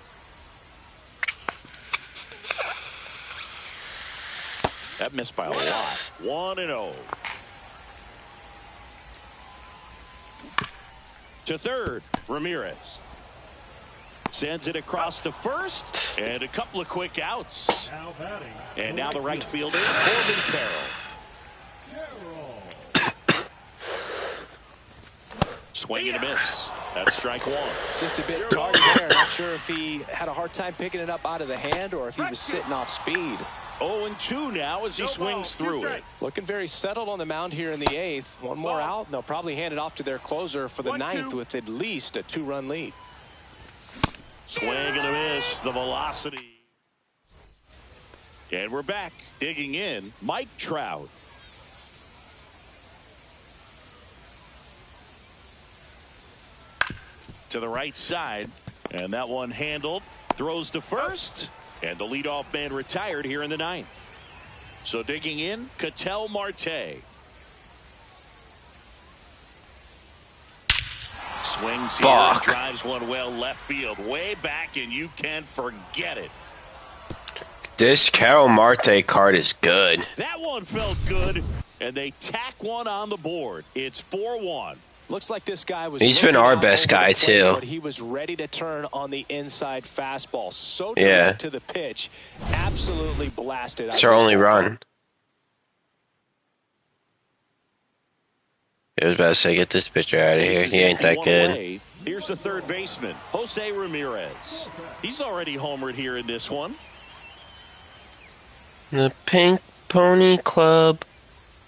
That missed by a lot. 1-0. To third, Ramirez. Sends it across to first, and a couple of quick outs. Now batting. And now the right fielder, Corbin Carroll. Swing and a miss. That's strike one. Just a bit tardy there. Not sure if he had a hard time picking it up out of the hand or if he was sitting off speed. 0-2 now as he swings through it. Looking very settled on the mound here in the eighth. One more out, and they'll probably hand it off to their closer for the ninth with at least a 2-run lead. Swing and a miss. The velocity. And we're back. Digging in, Mike Trout. To the right side, and that one handled. Throws to first, and the leadoff man retired here in the ninth. So digging in, Ketel Marte. Swings here and drives one well left field, way back, and you can forget it. This Ketel Marte card is good. That one felt good, and they tack one on the board. It's 4-1. Looks like this guy was. He's been our best guy too. But he was ready to turn on the inside fastball. So direct to the pitch, absolutely blasted. It's our only run. I was about to say, get this pitcher out of here. He ain't that good. Here's the third baseman, Jose Ramirez. He's already homered here in this one. The Pink Pony Club.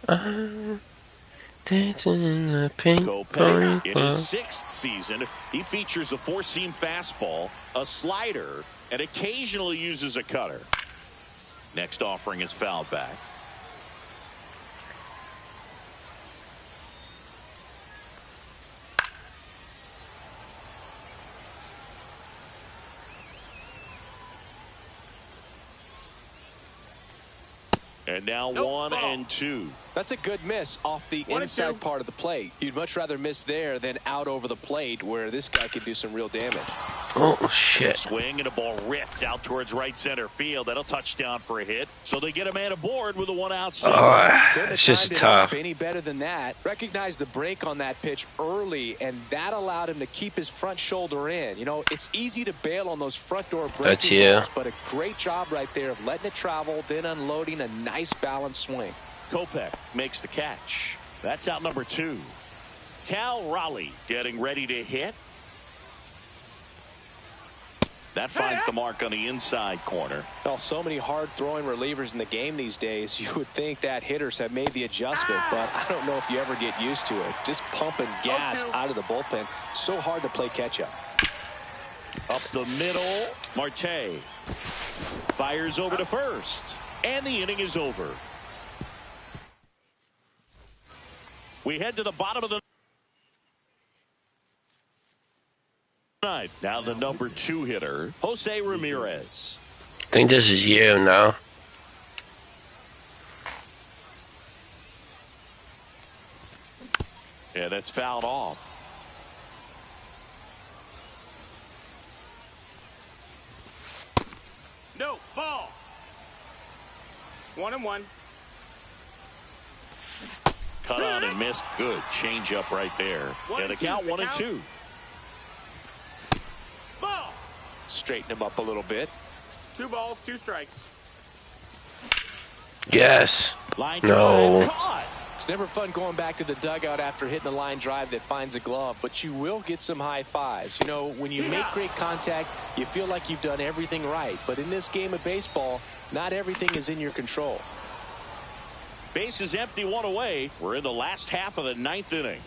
Dancing in the Pink Pony Club. In his sixth season, he features a four-seam fastball, a slider, and occasionally uses a cutter. Next offering is fouled back. And now 1-2. That's a good miss off the inside part of the plate. You'd much rather miss there than out over the plate where this guy could do some real damage. Oh, shit. Swing and a ball ripped out towards right center field. That'll touchdown for a hit. So they get a man aboard with a one-out single. It's just tough. Any better than that. Recognize the break on that pitch early, and that allowed him to keep his front shoulder in. You know, it's easy to bail on those front door breaking balls, but a great job right there of letting it travel, then unloading a nice balanced swing. Kopech makes the catch. That's out number 2. Cal Raleigh getting ready to hit. That finds the mark on the inside corner. Well, so many hard-throwing relievers in the game these days, you would think that hitters have made the adjustment, but I don't know if you ever get used to it. Just pumping gas out of the bullpen. So hard to play catch-up. Up the middle, Marte fires over to first, and the inning is over. We head to the bottom of the ninth. Now the number 2 hitter, Jose Ramirez. I think this is you now. Yeah, that's fouled off. No, ball. 1-1. Cut on and missed. Good change up right there. And the count 1-2. Ball. Straighten him up a little bit. 2 balls, 2 strikes. Yes. Line No. drive caught. It's never fun going back to the dugout after hitting a line drive that finds a glove, but you will get some high fives. You know, when you make great contact, you feel like you've done everything right. But in this game of baseball, not everything is in your control. Base is empty, 1 away. We're in the last half of the 9th inning.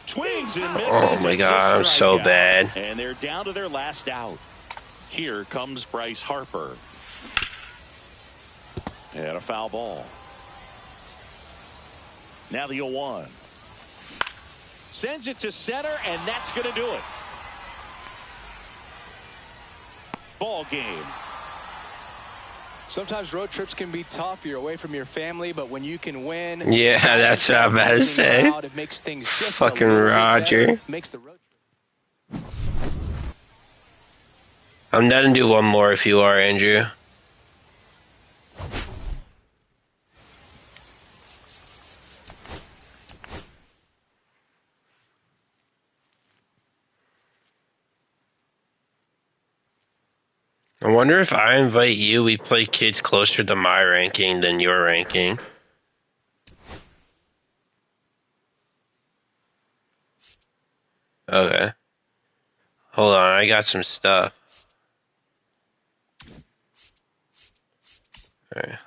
Swings and misses. Oh my God, I'm so bad. And they're down to their last out. Here comes Bryce Harper. And a foul ball. Now the 0-1. Sends it to center, and that's going to do it. Ball game. Sometimes road trips can be tough. You're away from your family, but when you can win, Yeah, that's what I'm about to say. it makes things just Fucking a little bit Roger. better. Makes the road trip. I'm done to do one more if you are, Andrew. I wonder if I invite you, we play kids closer to my ranking than your ranking. Okay. Hold on, I got some stuff. Alright.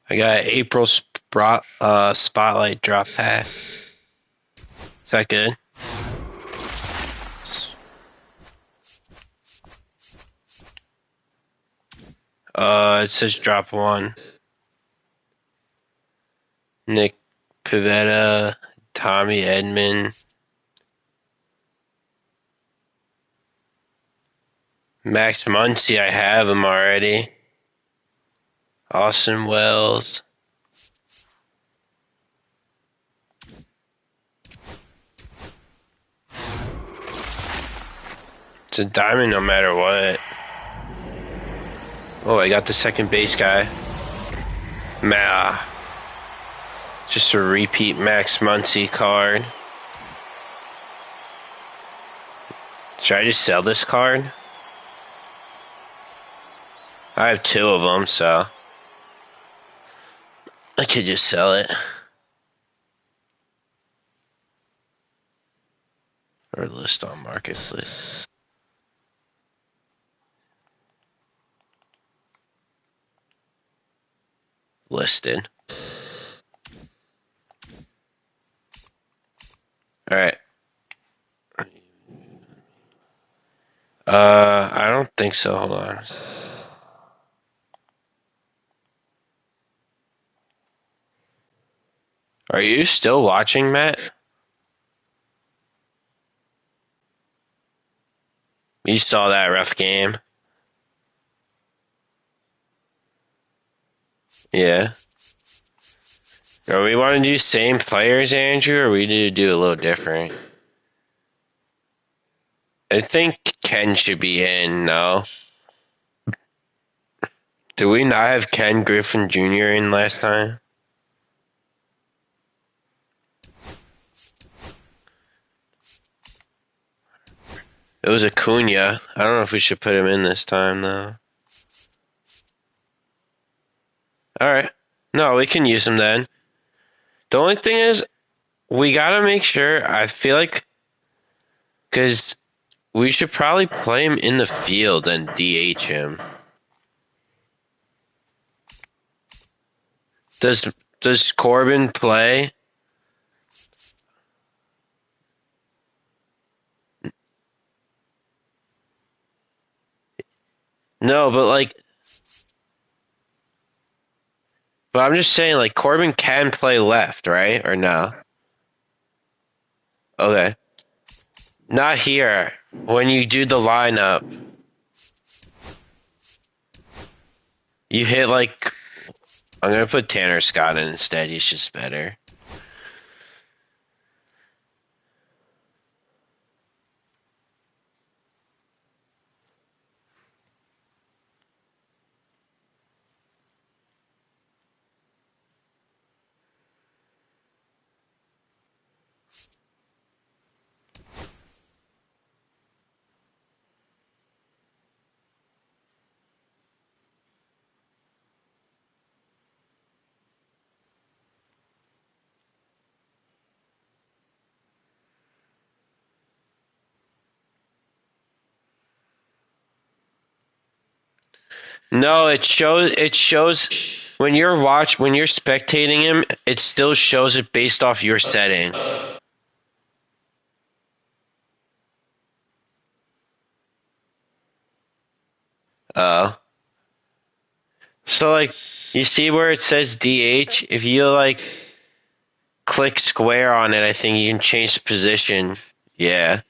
I got April Spotlight drop pack. Is that good? It says drop 1. Nick Pivetta, Tommy Edman, Max Muncy, I have him already. Austin Wells. It's a diamond no matter what. Oh, I got the second base guy. Just a repeat Max Muncy card. Should I just sell this card? I have 2 of them, so I could just sell it. Or list on Marketplace. Listed. Alright. I don't think so. Hold on. Are you still watching, Matt? You saw that rough game. Yeah. Are we want to do same players, Andrew, or we need to do a little different? I think Ken should be in, no? Did we not have Ken Griffin Jr. in last time? It was Acuna. I don't know if we should put him in this time, though. Alright. No, we can use him then. The only thing is, we gotta make sure, I feel like, because we should probably play him in the field and DH him. Does Corbin play? No, but I'm just saying, like, Corbin can play left, right? Or no? Okay. Not here. When you do the lineup, you hit, like, I'm gonna put Tanner Scott in instead. He's just better. No, it shows when you're spectating him, it still shows it based off your settings. So like, you see where it says DH? If you like click square on it, I think you can change the position. Yeah.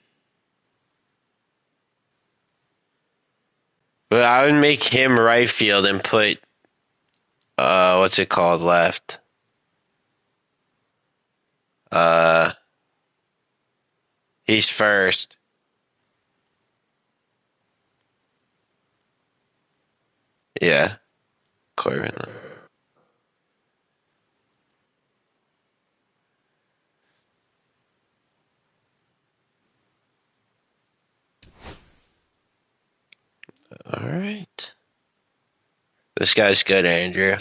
But I would make him right field and put, what's it called, left? He's first. Yeah. Corbin. All right. This guy's good, Andrew.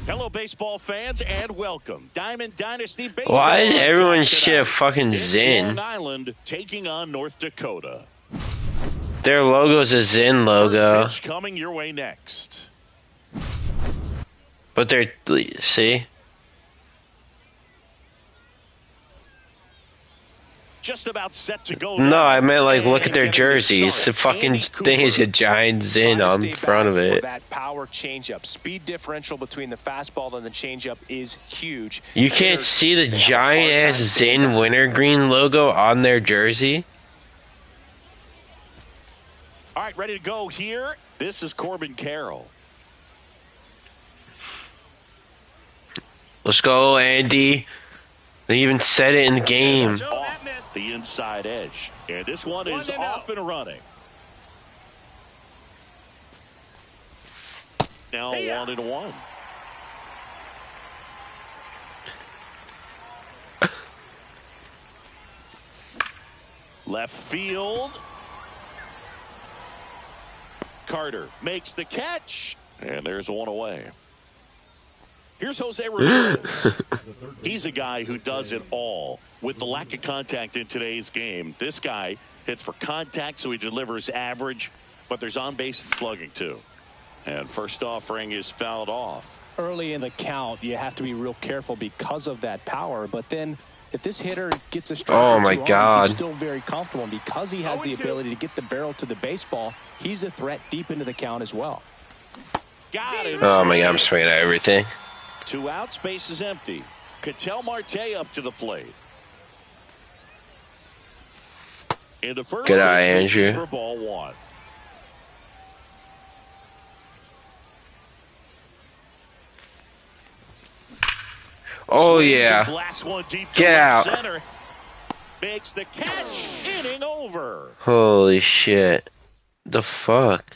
Hello, baseball fans, and welcome. Diamond Dynasty Baseball. Why is everyone tonight. shit a fucking It's Zin? Long Island taking on North Dakota. Their logo's a Zin logo. First pitch coming your way next. But they're, see? Just about set to go. No, I meant like look at And their getting the jerseys. start, The fucking Andy thing is a Cooper. giant Zin Trying to on stay front of back for it. that power changeup. Speed differential between the fastball and the changeup is huge. You can't Hitters, see the they have a hard giant ass time staying Zin back. wintergreen logo on their jersey. All right, ready to go here. This is Corbin Carroll. Let's go, Andy. They even said it in the game. Off the inside edge. And this one is off and running. Now 1-1. Left field. Carter makes the catch. And there's one away. Here's Jose Ramirez. He's a guy who does it all. With the lack of contact in today's game, this guy hits for contact, so he delivers average, but there's on-base and slugging, too. And first offering is fouled off. Early in the count, you have to be real careful because of that power. But then if this hitter gets a strike Oh, or my two on, God. he's still very comfortable. And because he has the ability to get the barrel to the baseball, he's a threat deep into the count as well. Got him. Oh my god, I'm swinging at everything. 2 out, space is empty. Ketel Marte up to the plate. In the first Good eye, pitch, misses Andrew. for ball 1. Oh Swings and yeah. blasts one deep to Get left out. center. Makes the catch. Inning over. Holy shit. The fuck?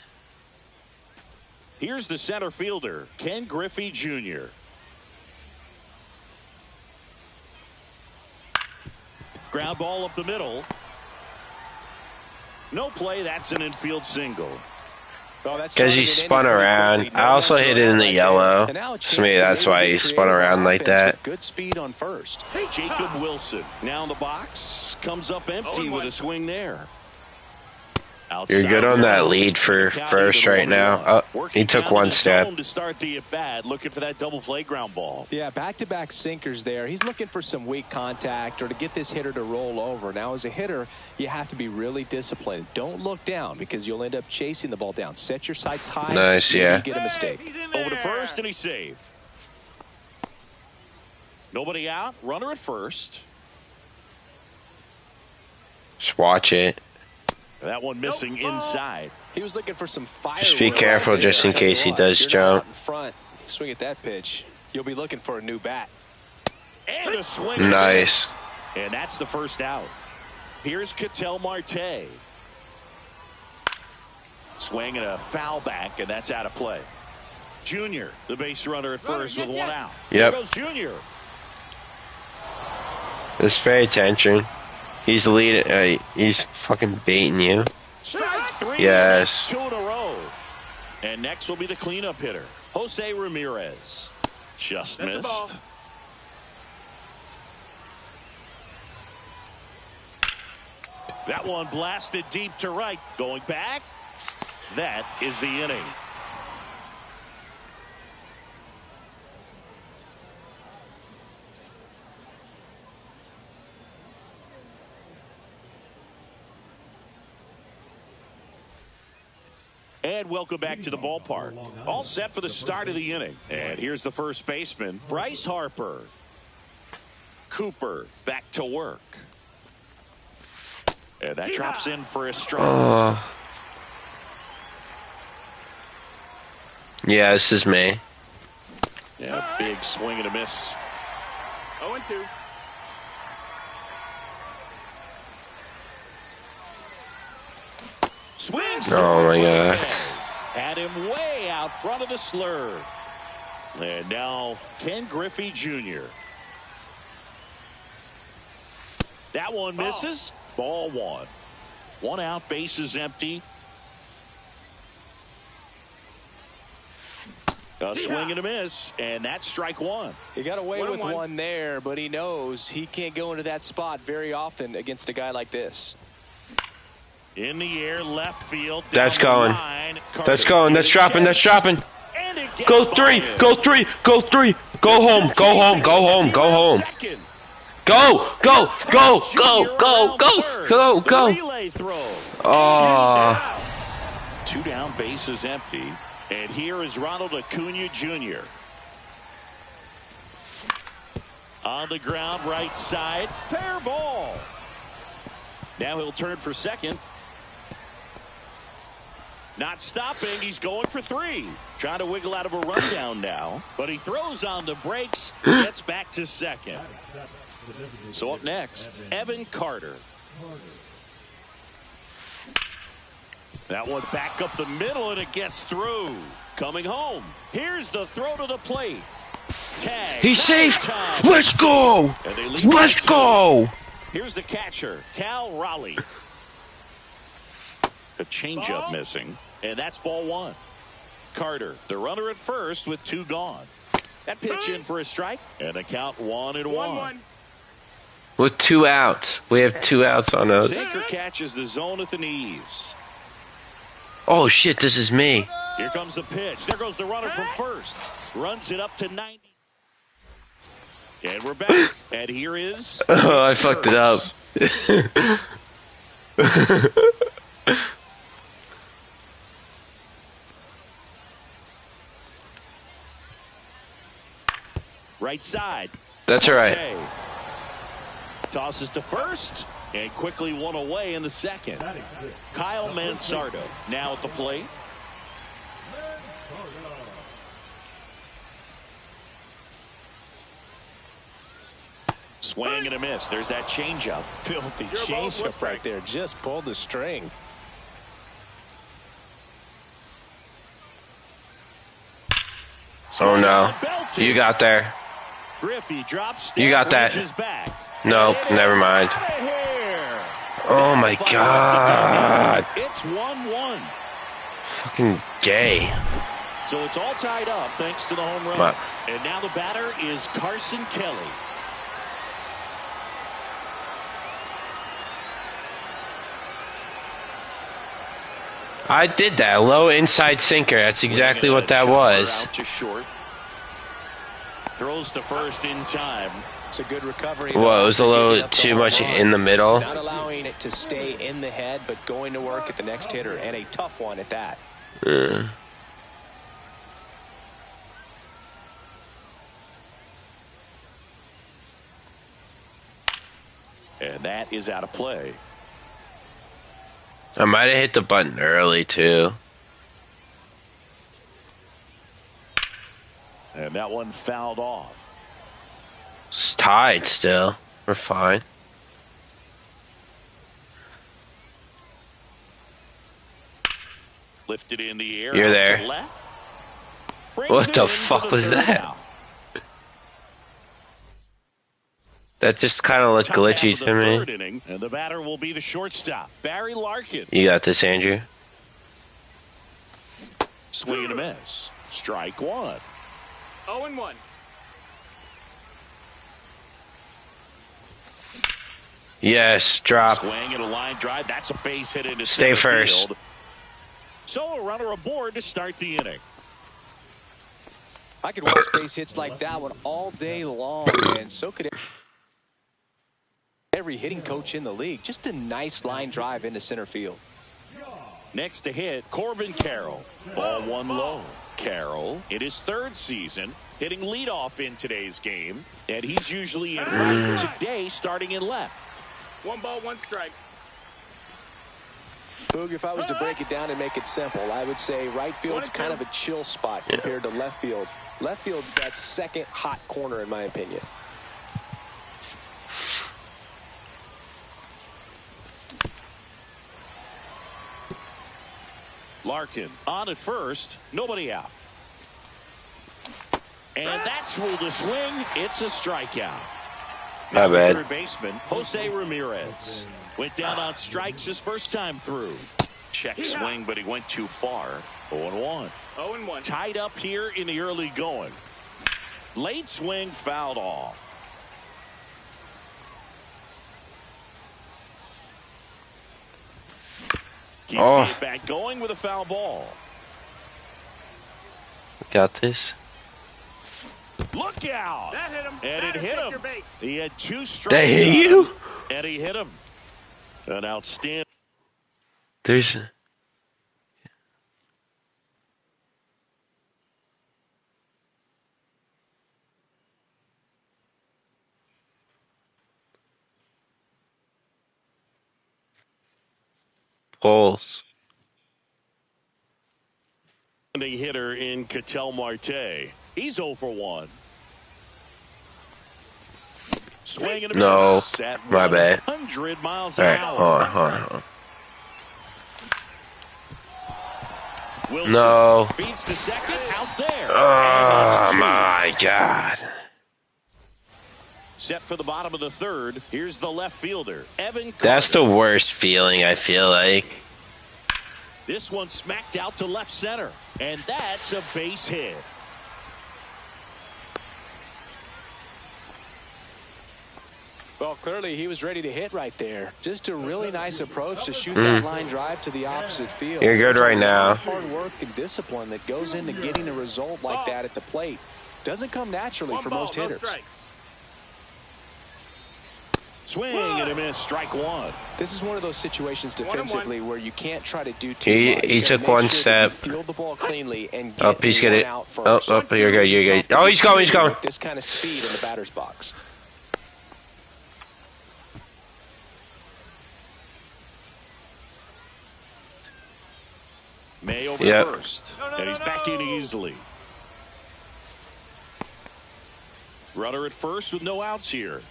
Here's the center fielder, Ken Griffey Jr. Ground ball up the middle. No play. That's an infield single. Well, that's Because he starting an spun inning pretty around. quickly. I No also messing hit it in around the right yellow. there. And now a So maybe chance to that's why really he get spun creative around on like offense that. with good speed on first. Jacob Wilson now in the box. Comes up empty with a swing there. You're good on that lead for first right now. Oh, he took one step. To start the at bat, looking for that double play ground ball. Yeah, back-to-back sinkers there. He's looking for some weak contact or to get this hitter to roll over. Now, as a hitter, you have to be really disciplined. Don't look down because you'll end up chasing the ball down. Set your sights high. Nice, maybe yeah. you get a mistake. Over to first, and he's safe. Nobody out. Runner at first. Just watch it. That one missing inside. He was looking for some fire. Just be careful just in case he does You're not jump. out in front. Swing at that pitch. You'll be looking for a new bat. And a swing. Nice. And that's the first out. Here's Ketel Marte. Swing and a foul back, and that's out of play. Junior, the base runner at first with one out. Yep. Here goes Junior. Just pay attention. He's leading. He's fucking baiting you. Strike 3. Yes. That's 2 in a row. And next will be the cleanup hitter. Jose Ramirez. Just That's a ball. missed. That one blasted deep to right. Going back. That is the inning. And welcome back to the ballpark. All set for the start of the inning. And here's the first baseman, Bryce Harper. Cooper back to work. And that drops in for a strike. Yeah, this is me. Yeah, big swing and a miss. 0-2. Swings. Oh my God. Had him way out front of the slur. And now Ken Griffey Jr. That one misses. Ball one. One out, bases empty. A swing and a miss, and that's strike one. He got away with 1-1. one there, but he knows he can't go into that spot very often against a guy like this. In the air, left field. That's down the going. line. That's going. That's dropping. That's dropping. And it gets Go three. by him. Go three. Go three. Go home. Go home. Go home. Go home. Second. Go. Go. Go. Go. Go. Go. Go. Go. Relay throw. Oh. Two down, bases empty. And here is Ronald Acuna Jr. On the ground, right side. Fair ball. Now he'll turn for second. Not stopping. He's going for three. Trying to wiggle out of a rundown now. But he throws on the brakes. Gets back to second. So up next, Evan Carter. That one back up the middle, and it gets through. Coming home. Here's the throw to the plate. Tag. He's safe. Time. Let's go. And they lead Let's by two. go. Here's the catcher, Cal Raleigh. A changeup missing, and that's ball one. Carter, the runner at first with two gone. That pitch in for a strike, and the count 1-1. 1-1. With 2 outs. We have 2 outs on us. Sinker catches the zone at the knees. Oh shit, this is me. Here comes the pitch. There goes the runner from first. Runs it up to 90. And we're back. And here is... Oh, I fucked it up. Right side. That's all right. Marte tosses to first and quickly one away in the second. Kyle Mansardo now at the plate. Swing and a miss. There's that changeup. Filthy Zero balls, one changeup right there. Just pulled the string. Oh no. You got there. Griffey drops. You got that. Reaches back. Nope, never mind. Out of here. Oh my god. It's 1-1. Fucking gay. So it's all tied up thanks to the home run. What? And now the batter is Carson Kelly. I did that. Low inside sinker. That's exactly what that was. Out to short. Throws to first in time. It's a good recovery. Well, it was a After little giving up the too home much run. in the middle. Not allowing it to stay in the head, but going to work at the next hitter, and a tough one at that. And that is out of play. I might have hit the button early too. And that one fouled off. It's tied still. We're fine. Lifted in the air. You're out there. to left. Brings What it the in for fuck was third that? out. That just kind of looked Top half glitchy of the to third me. inning, and the batter will be the shortstop, Barry Larkin. You got this, Andrew. Swing and a miss. Strike one. 0-1. Yes, drop. Swing and a line drive. That's a base hit into Stay center first. field. So a runner aboard to start the inning. I could watch base hits like that one all day long, and so could every hitting coach in the league. Just a nice line drive into center field. Next to hit, Corbin Carroll. Ball one low. Carroll, in his third season, hitting leadoff in today's game, and he's usually in right. Today, starting in left. 1 ball, 1 strike. Boog, if I was to break it down and make it simple, I would say right field's kind of a chill spot compared to left field. Left field's that second hot corner, in my opinion. Larkin on at first, nobody out. And that's ruled a swing. It's a strikeout. My bad. Third baseman Jose Ramirez went down on strikes his first time through. Check swing, but he went too far. 0-1. 0-1. Tied up here in the early going. Late swing fouled off. Keeps the at-bat going with a foul ball. Got this. Look out! That hit him. And it That'll hit take him. your base. He had 2 strikes. They hit on you? him, and he hit him. An outstanding. There's. Pulse. Hitter in Ketel Marte. He's 0 for 1. Swing and a No, miss at my bad. 100 miles All an right, hour. hold on. Wilson No. feeds to second, out there. Oh And it's 2. my God. Set for the bottom of the third. Here's the left fielder, Evan Carter. That's the worst feeling, I feel like. This one smacked out to left center, and that's a base hit. Well, clearly he was ready to hit right there. Just a really nice approach to shoot that line drive to the opposite field. You're good right now. Hard work and discipline that goes into getting a result like that at the plate. Doesn't come naturally 1 for ball, most no hitters. strikes. Swing and a miss, strike one. This is one of those situations 1-1. defensively where you can't try to do too He much. You gotta took make one sure that step. you field the ball cleanly and Oh, get he's the get one it. out Oh, first. oh, you're good, you're good. Tough to Oh, he's going, he's going. with this kind of speed in the batter's box. May over Yep. first, and he's back in easily. Runner at first with no outs here.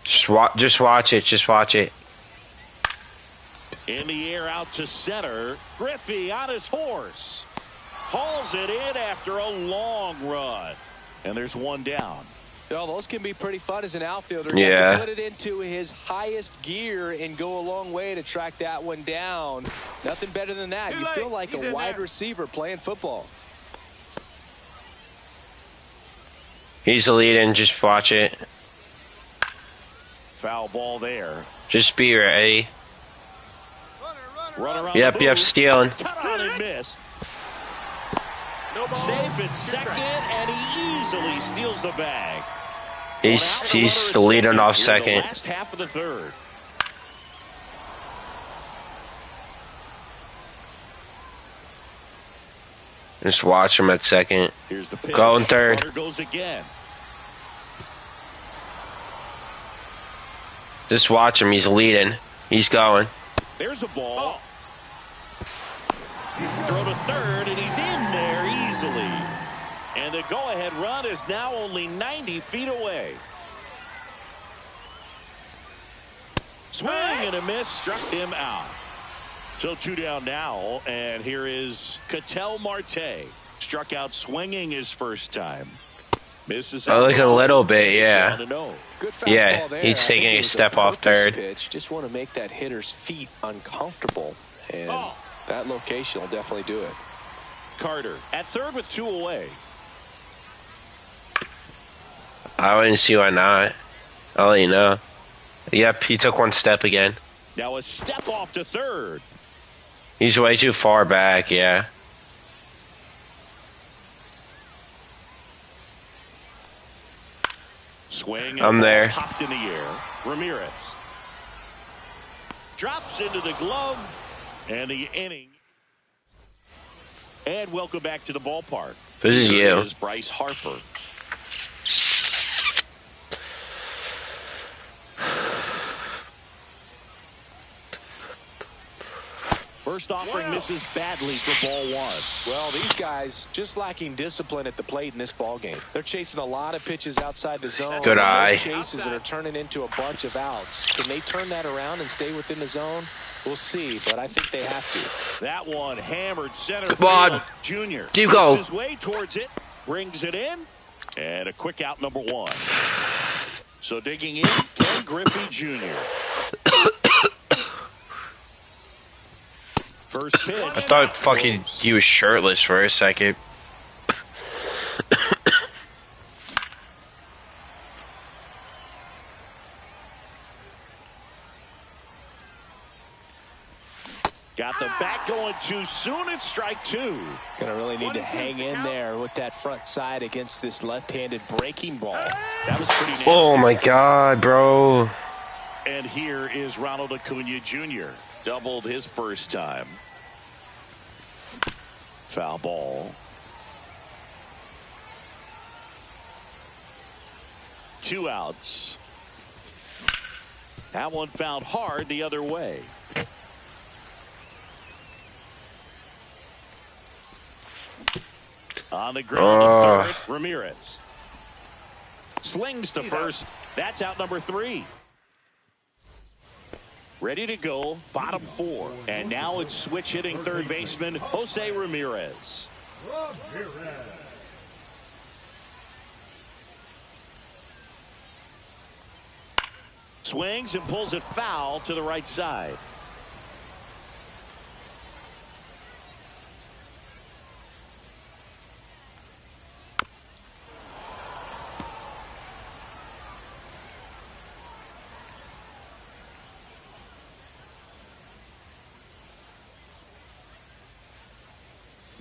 Just watch it. Just watch it. In the air out to center. Griffey on his horse. Hauls it in after a long run. And there's one down. Well, those can be pretty fun as an outfielder. Yeah. You have to put it into his highest gear and go a long way to track that one down. Nothing better than that. You feel like a wide receiver playing football. He's the lead in. Just watch it. Foul ball there. Just be ready. Runner on Yep, the yep, move. stealing. Cut on and miss. No ball. Safe at second, and he easily steals the bag. He's the leading off Here in second. The last half of the third. Just watch him at second. Here's the pitch. Going third. Runner goes again. Just watch him. He's leading. He's going. There's a ball. Throw to third, and he's in there easily. And the go-ahead run is now only 90 feet away. Swing and a miss, struck him out. So 2 down now, and here is Ketel Marte. Struck out swinging his first time. Misses Oh, like a little bit, yeah. 1-0. Good fastball Yeah, there. he's I think taking it a was step off purpose third. Pitch. Just want to make that hitter's feet uncomfortable. And that location will definitely do it. Carter at third with 2 away. I wouldn't see why not. I'll let you know. Yep, he took 1 step again. Now a step off to third. He's way too far back, yeah. Swing. I'm there. Popped in the air. Ramirez drops into the glove, and the inning. And welcome back to the ballpark. This is Here you. is Bryce Harper. First offering misses badly for ball 1. Well, these guys just lacking discipline at the plate in this ball game. They're chasing a lot of pitches outside the zone. Good eye. Those chases that are turning into a bunch of outs. Can they turn that around and stay within the zone? We'll see, but I think they have to. That one hammered center Come on. field. Junior You go. makes his way towards it, brings it in, and a quick out number 1. So digging in, Ken Griffey Jr. First pitch. I thought fucking he was shirtless for a second. Got the bat going too soon. It's strike 2. Gonna really need to hang in there with that front side against this left-handed breaking ball. That was pretty nasty. Oh my god, bro. And here is Ronald Acuna Jr. Doubled his first time. Foul ball. 2 outs. That one found hard the other way. On the ground to third, Ramirez. Slings to first. That's out number 3. Ready to go, bottom 4. And now it's switch hitting third baseman Jose Ramirez. Swings and pulls it foul to the right side.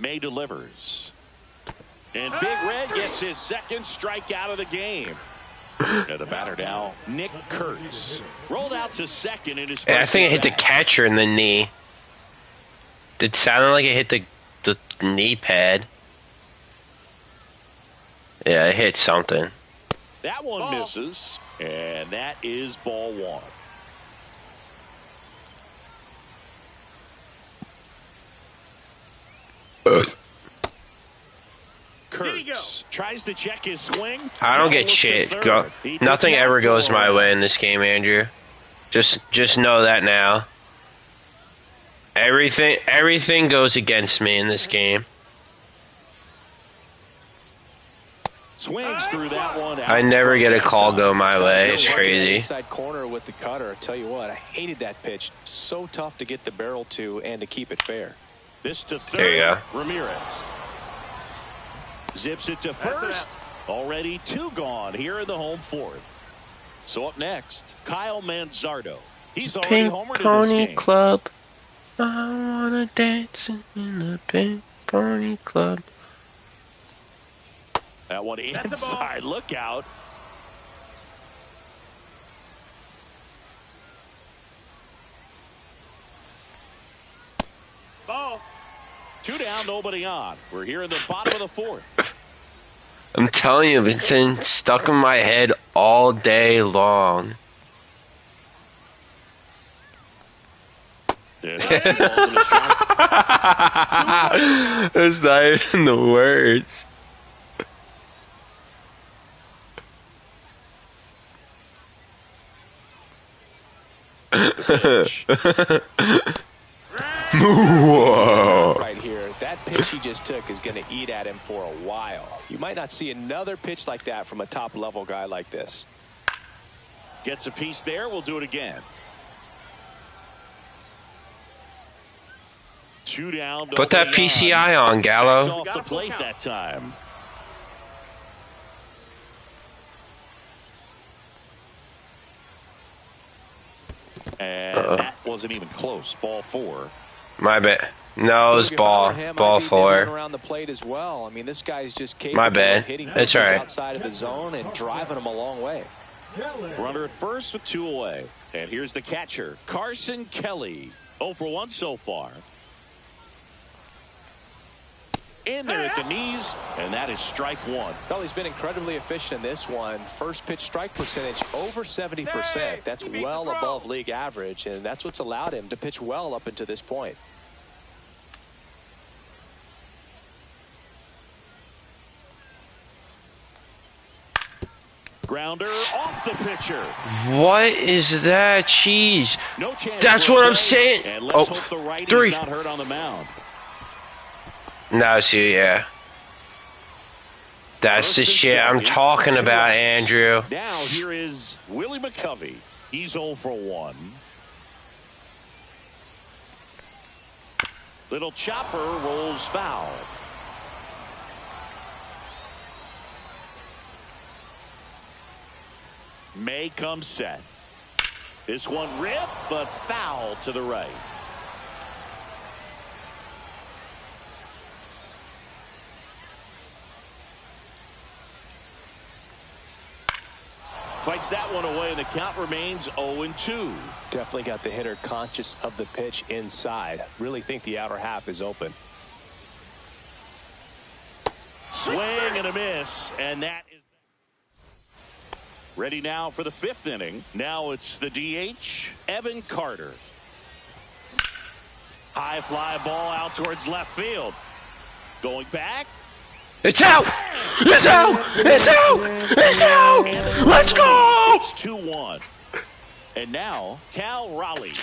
May delivers. And Big Red gets his second strikeout of the game. And the batter now, Nick Kurtz. Rolled out to second in his first I think it hit the at-bat. catcher in the knee. It sounded like it hit the knee pad. Yeah, it hit something. That one misses. And that is ball 1. Kurtz tries to check his swing. I don't get Look to shit. third. He took Nothing that ever goes ball my around. way in this game, Andrew. Just know that now. Everything goes against me in this game. Swings through that one. I never get a call go my way. It's crazy. Inside corner with the cutter. I tell you what, I hated that pitch. So tough to get the barrel to and to keep it fair. This to third. There you go. Ramirez zips it to first. Already 2 gone here in the home 4th. So up next, Kyle Manzardo. He's already Pink homered in this Pony game. Club. I wanna dance in the Pink Pony Club. That one inside. Look out. Ball. 2 down, nobody on. We're here in the bottom of the 4th. I'm telling you, it's been stuck in my head all day long. There's 2 balls and a strike. That's not even the words. Whoa. Right here, that pitch he just took is going to eat at him for a while. You might not see another pitch like that from a top-level guy like this. Gets a piece there. We'll do it again. 2 down. Put that nobody PCI on, Backed Gallo. off the plate that time. And that wasn't even close. Ball 4. My bad. No, it was ball. Ball 4. Around the plate as well. I mean, this guy's just capable My bad. of hitting It's pitches all right. outside of the zone and driving them a long way. Kelly. Runner at first with 2 away. And here's the catcher, Carson Kelly. 0 for 1 so far. In there at the knees, and that is strike 1. Well, he's been incredibly efficient in this one. First pitch strike percentage over 70%. That's well above league average, and that's what's allowed him to pitch well up until this point. Grounder off the pitcher. What is that? Jeez. No chance. That's for a what I'm play, saying. And let's Oh, hope the righty's 3. not hurt on the mound. No, see, yeah. That's the shit I'm talking about, Andrew. Now here is Willie McCovey. He's 0 for 1. Little chopper rolls foul. May comes set. This one ripped, but foul to the right. Fights that one away, and the count remains 0-2. Definitely got the hitter conscious of the pitch inside. Really think the outer half is open. Swing and a miss, and that is ready now for the 5th inning. Now it's the DH, Evan Carter. High fly ball out towards left field. Going back. It's out! It's out! It's out! It's out! Let's go! It's 2-1. And now Cal Raleigh.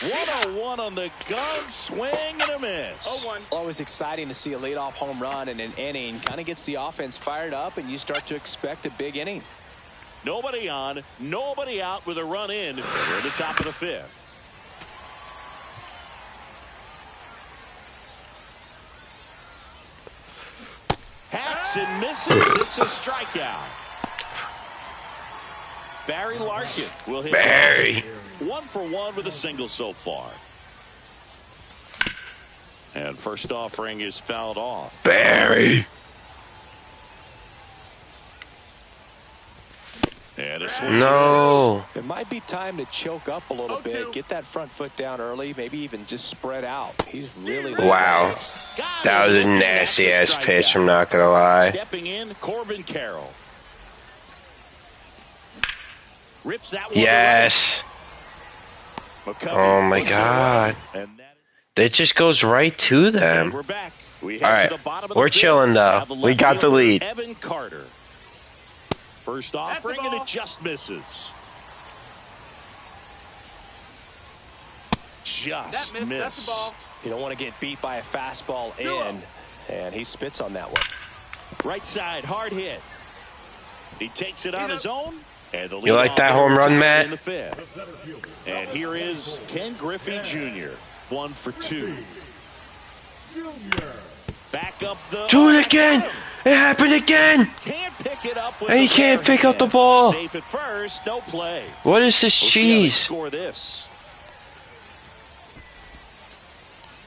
101 on the gun, swing and a miss. 0-1. Always exciting to see a leadoff home run in an inning. Kind of gets the offense fired up, and you start to expect a big inning. Nobody on, nobody out with a run in. We're at the top of the 5th. Hacks and misses. It's a strikeout. Barry Larkin will hit. Barry. 1 for 1 with a single so far. And first offering is fouled off. Barry. And a swing. No. It might be time to choke up a little 0-2. bit, get that front foot down early, maybe even just spread out. He's really Wow. That was a nasty ass pitch, I'm not gonna lie. Stepping in, Corbin Carroll. Rips that one. Yes. McCovey Oh my puts it God. away, and that It just goes right to is, and them. we're back. We head All right. to the bottom of We're the 5th. chilling, though. Now the We left got the fielder, lead. Evan Carter. First offering, and it just misses. Just That missed. That's the ball. You don't want to get beat by a fastball in, and he spits on that one. Right side, hard hit. He takes it on his own. And the You like leadoff that hitter home run, retired Matt? in the 5th. And here is Ken Griffey Jr. 1 for 2. Junior. Back up the. Do it again! It happened again! Can't pick it up with And he the can't bare pick up the hand. ball. Safe at first, no play. What is this We'll see how they cheese? score this.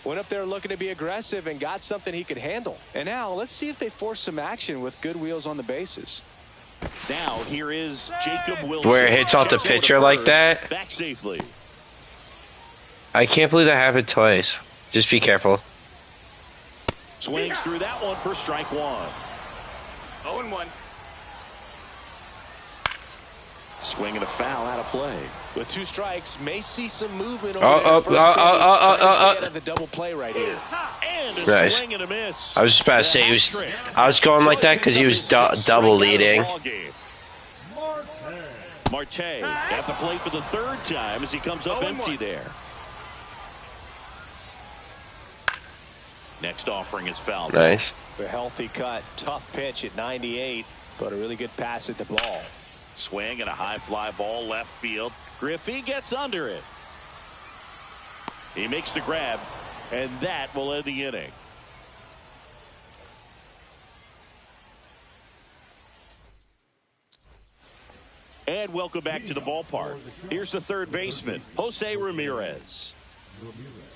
Went up there looking to be aggressive and got something he could handle. And now let's see if they force some action with good wheels on the bases. Now here is Jacob Wilson. Where it hits off the Checks over to pitcher like first, that? Back safely. I can't believe that happened twice. Just be careful. Swings through that one for strike 1. 0-1. Swing and a foul out of play. With 2 strikes, may see some movement Oh, over there oh, at first oh, base. oh, oh, Trying to oh, stay oh. out of the double play right here. And a Nice. swing and a miss. I was just about to say he was. I was going like that because he was double leading. Marte at the plate for the 3rd time as he comes up 0-1. empty there. Next offering is fouled. Nice. A healthy cut, tough pitch at 98, but a really good pass at the ball. Swing and a high fly ball left field. Griffey gets under it. He makes the grab, and that will end the inning. And welcome back to the ballpark. Here's the third baseman, Jose Ramirez.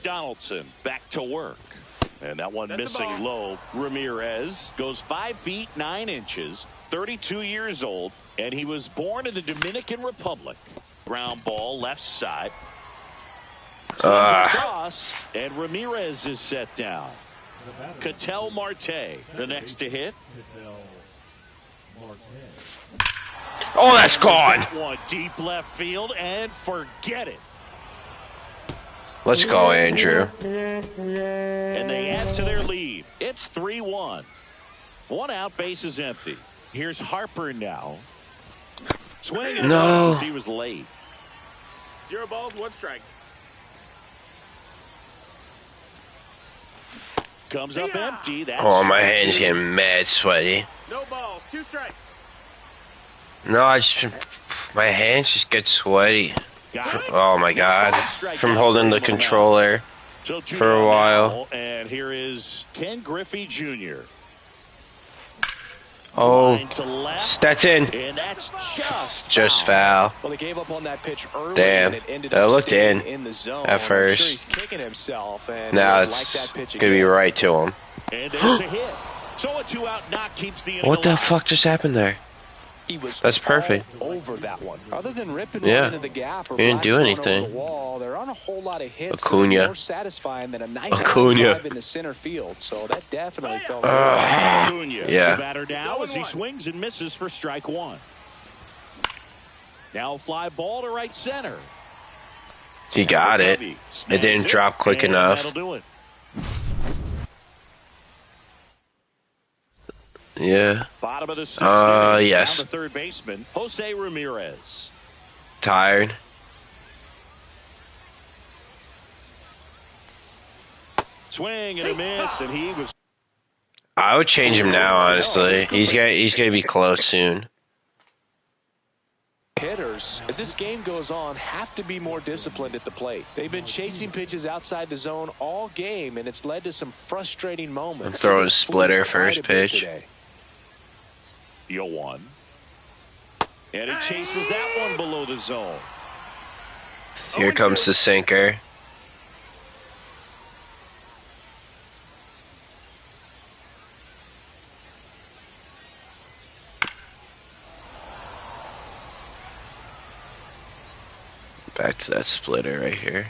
Donaldson back to work. And that one missing low. Ramirez goes 5 feet 9 inches, 32 years old, and he was born in the Dominican Republic. Ground ball left side. Across, and Ramirez is set down. Ketel Marte, the next to hit. Oh, that's gone. That one deep left field, and forget it. Let's go, Andrew. And they add to their lead. It's 3-1. 1 out, base is empty. Here's Harper now. Swinging No. as he was late. 0 balls, 1 strike. Comes up empty. That's Oh, my strike hand's 2. getting mad sweaty. No balls, 2 strikes. No, my hands just get sweaty. Got it. Oh my God, from holding the controller So 2 for a down while. now, and here is Ken Griffey Jr. Oh, Line to left, that's in. and that's Just foul. Well, he gave up on that pitch early. Damn. And it ended That up looked staying in the zone. at first. I'm sure he's kicking himself. And Now he would it's like that pitch gonna be again. right to him. And there's a hit. So a 2-out knock keeps the inning What the alive. fuck just happened there? He was That's perfect. all over that one. Other than ripping Yeah. one into the gap or He didn't do blasting one over anything. the wall, there aren't a whole lot of hits Acuna. that are more satisfying than a nice Acuna. drive in the center field. So that definitely felt Acuna, Yeah. the batter now as he swings and misses for strike 1. Now fly ball to right center. He got it. Covey It snags didn't drop quick and enough. That'll do it. Yeah. Bottom of the 6th inning. Yes. Down the third baseman, Jose Ramirez. Tired. Swing and a miss, and he was. I would change him now, honestly. He's gonna be close soon. hitters, as this game goes on, have to be more disciplined at the plate. They've been chasing pitches outside the zone all game, and it's led to some frustrating moments. I'm throwing a splitter Fooled quite first a bit pitch. today. 0-1. And he chases that one below the zone. Here comes the sinker. Back to that splitter right here.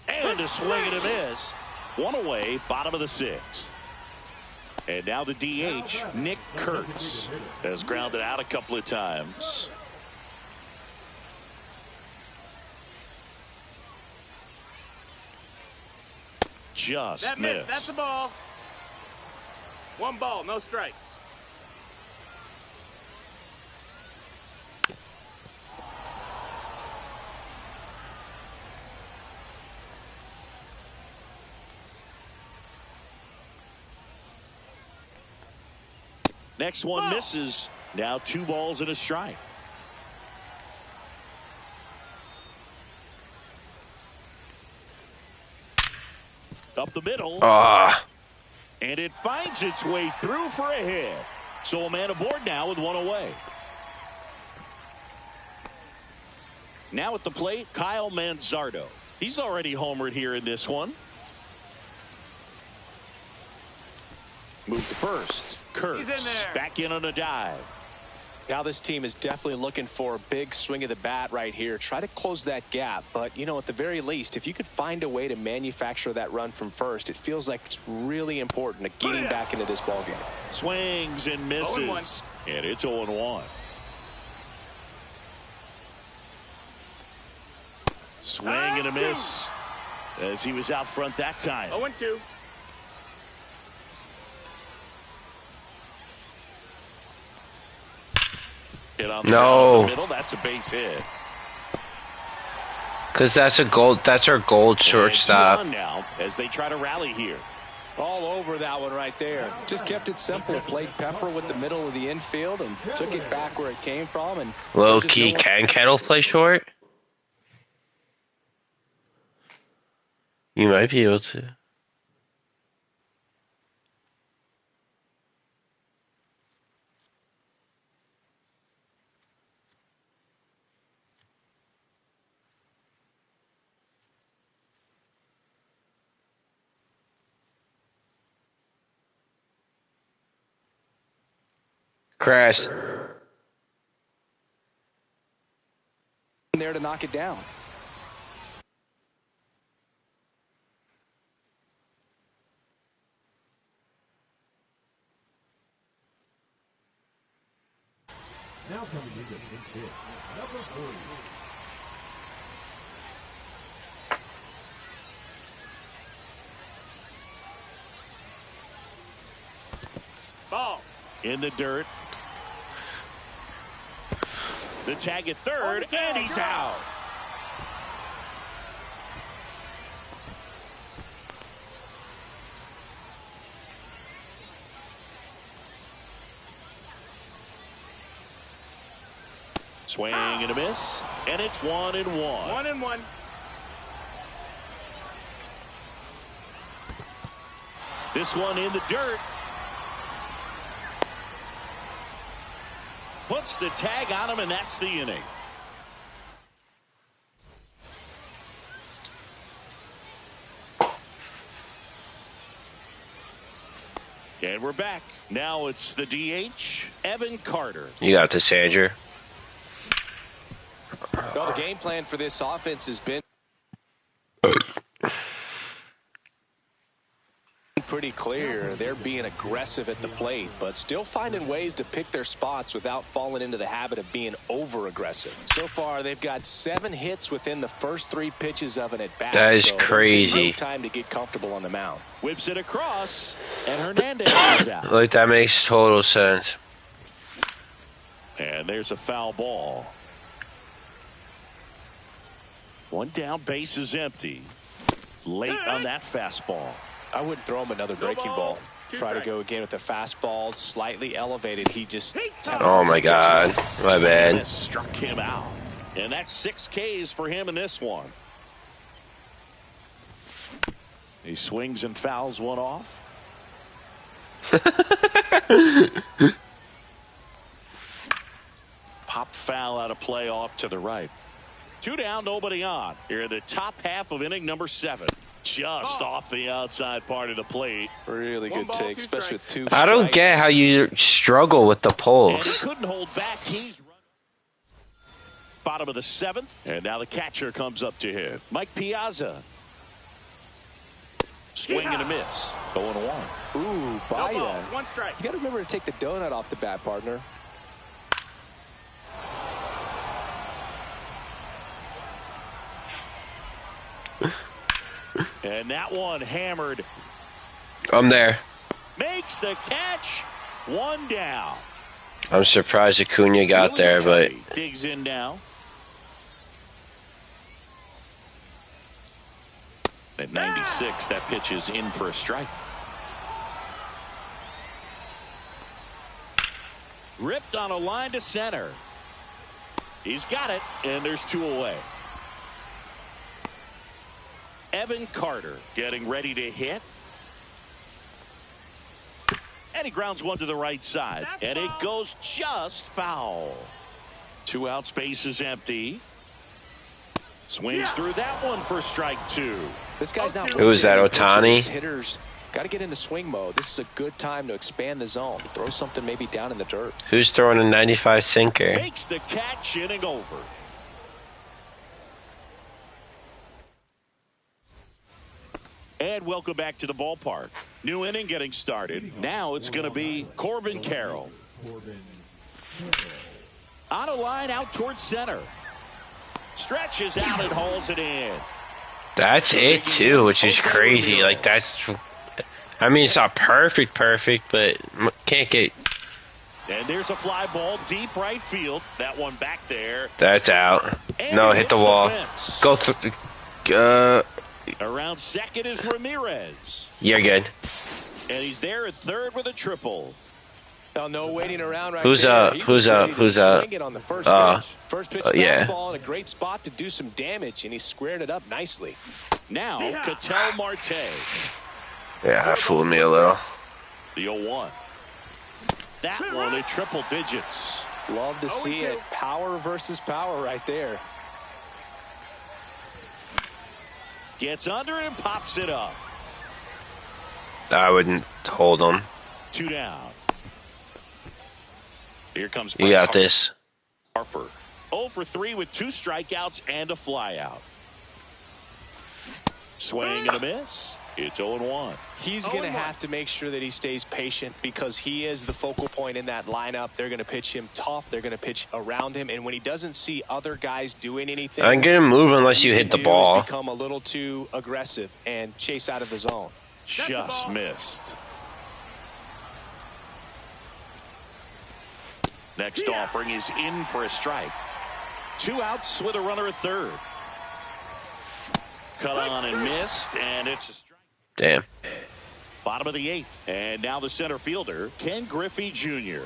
And a swing and a miss. One away, bottom of the 6th. And now the DH, Nick Kurtz, has grounded out a couple of times. Just That missed. missed. That's a ball. 1 ball, no strikes. Next one misses. Now 2 balls and a strike. Up the middle. Ah, And it finds its way through for a hit. So a man aboard now with 1 away. Now at the plate, Kyle Manzardo. He's already homered here in this one. Move to first. Kurtz He's in there. back in on a dive. Now this team is definitely looking for a big swing of the bat right here. Try to close that gap. But, you know, at the very least, if you could find a way to manufacture that run from first, it feels like it's really important to getting back into this ballgame. Swings and misses. 0-1. And it's 0-1. Swing and a miss as he was out front that time. 0-2. Hit on the No. ground in the middle. That's a base hit. Because that's our gold shortstop. And 2 on now as they try to rally here. All over that one right there. Just kept it simple. Played Pepper with the middle of the infield and took it back where it came from. And Low key, can Kettle play short? You might be able to. Crash. there to knock it down. Now coming into pinch hit, number 40. Ball. In the dirt. The tag at third, and he's out. Swing and a miss, and it's 1-1. 1-1. This one in the dirt. Puts the tag on him, and that's the inning. And we're back. Now it's the DH, Evan Carter. You got this, Andrew. Well, the game plan for this offense has been pretty clear. They're being aggressive at the plate, but still finding ways to pick their spots without falling into the habit of being over-aggressive. So far, they've got 7 hits within the first 3 pitches of an at-bat. That is so crazy. No time to get comfortable on the mound. Whips it across, and Hernandez is out. Like, that makes total sense. And there's a foul ball. 1 down, base is empty. Late on that fastball. I wouldn't throw him another breaking ball. Try to go again with the fastball, slightly elevated. He just... Oh, my God. My bad. Struck him out. And that's 6 Ks for him in this one. He swings and fouls one off. Pop foul out of play off to the right. 2 down, nobody on. Here in the top half of inning number 7. Just off the outside part of the plate. Really good take, especially with 2 strikes. I don't get how you struggle with the And he pulls. couldn't hold back. He's running. Bottom of the 7th. And now the catcher comes up to him. Mike Piazza. Swing and a miss. 0-1. Ooh, No Baia. ball, 1 strike. You got to remember to take the donut off the bat, partner. And that one hammered. I'm there. Makes the catch. 1 down. I'm surprised Acuna got there, but Digs in now. At 96, that pitch is in for a strike. Ripped on a line to center. He's got it, and there's 2 away. Evan Carter getting ready to hit. And he grounds one to the right side. And it goes just foul. 2 outs, base is empty. Swings through that one for strike 2. This guy's not... Who is that, Ohtani? Hitters got to get into swing mode. This is a good time to expand the zone. Throw something maybe down in the dirt. who's throwing a 95 sinker? Makes the catch, inning over. And welcome back to the ballpark. New inning getting started. Now it's going to be Corbin Carroll. On a line out towards center. Stretches out and hauls it in. That's it, too, which is crazy. Like, that's... I mean, it's not perfect, but can't get... And there's a fly ball deep right field. That one back there. That's out. And No, it hit the hits wall. fence. Go through. Around second is Ramirez. You're good. And he's there at third with a triple. Now, no waiting around right Who's there. up? He was Who's ready up? to Who's up? swing it on the first pitch. First pitch yeah. fastball in a great spot to do some damage, and he squared it up nicely. Now, Ketel Marte. Yeah, that fooled me a little. The 0-1. That one at triple digits. Love to see it. Power versus power right there. Gets under it and pops it up. I wouldn't hold him. 2 down. Here comes You got this. Harper. 0 for 3 with 2 strikeouts and a flyout. Swing and a miss. It's 0-1. He's going to have to make sure that he stays patient because he is the focal point in that lineup. They're going to pitch him tough. They're going to pitch around him. And when he doesn't see other guys doing anything, I'm going to move unless you hit the ball. Become a little too aggressive and chase out of the zone. Just missed. Next offering is in for a strike. 2 outs with a runner at third. Cut on and missed, and it's a strike. Damn. Bottom of the 8th. And now the center fielder, Ken Griffey Jr.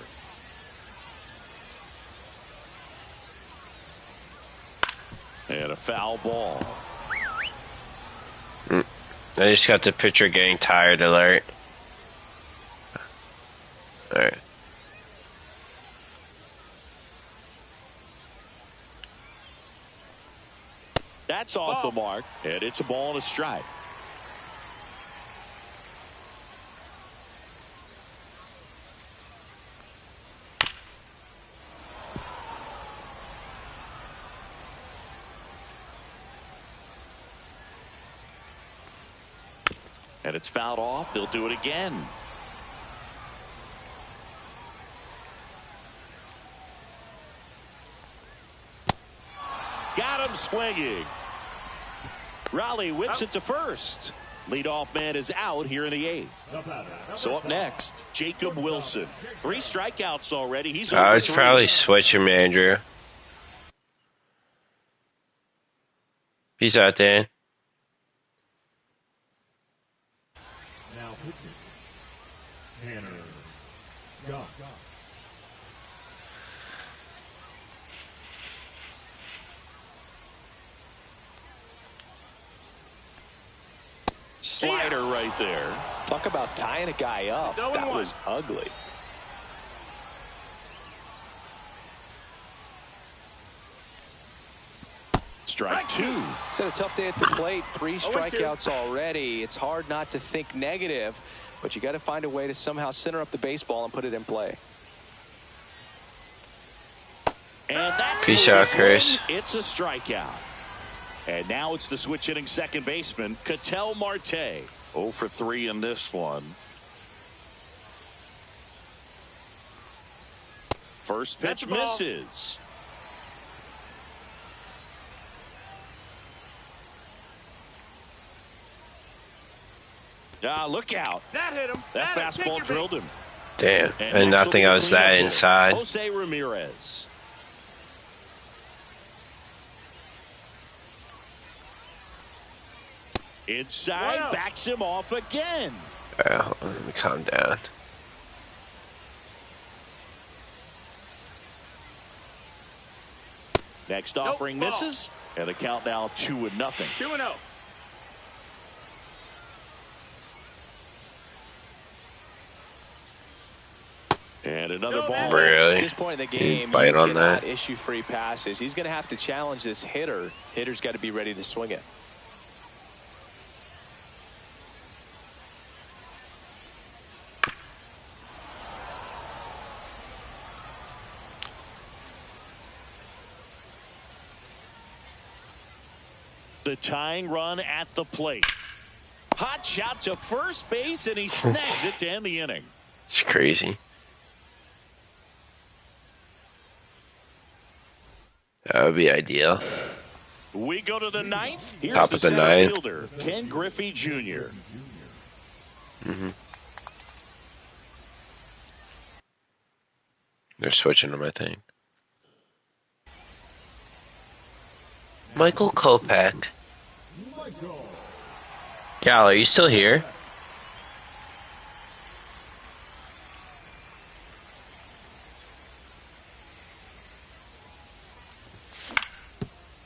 And a foul ball. I just got the pitcher getting tired alert. Alright. That's off the mark, and it's a ball and a strike. And it's fouled off. They'll do it again. Got him swinging. Raleigh whips it to first. Leadoff man is out here in the 8th. So up next, Jacob Wilson. 3 strikeouts already. He's over I would 3. probably switch him, Andrew. Peace out, Dan. Now pitching. Tanner Scott. Slider right there. Talk about tying a guy up. That was ugly. Strike 2. It's had a tough day at the plate. 3 strikeouts already. It's hard not to think negative, but you got to find a way to somehow center up the baseball and put it in play. And that's Peace out, Chris. It's a strikeout. And now it's the switch hitting second baseman, Ketel Marte. 0 for 3 in this one. First pitch misses. Look out. That hit him. That fastball drilled him. Damn. And And next I will think be I the was cleanup that hitter, inside. Jose Ramirez. Inside, backs him off again. Alright, hold on, let me calm down. Next offering misses, and the count now 2-0. 2-0. And another ball. Really? At this point in the game, bite you on cannot that. issue free passes. He's going to have to challenge this hitter. Hitter's got to be ready to swing it. The tying run at the plate. Hot shot to first base, and he snags it to end the inning. It's crazy. That would be ideal. We go to the 9th. Here's Top the of the center 9th. fielder, Ken Griffey Jr. They're switching them, I think. Michael Kopech. Michael. Gal, are you still here?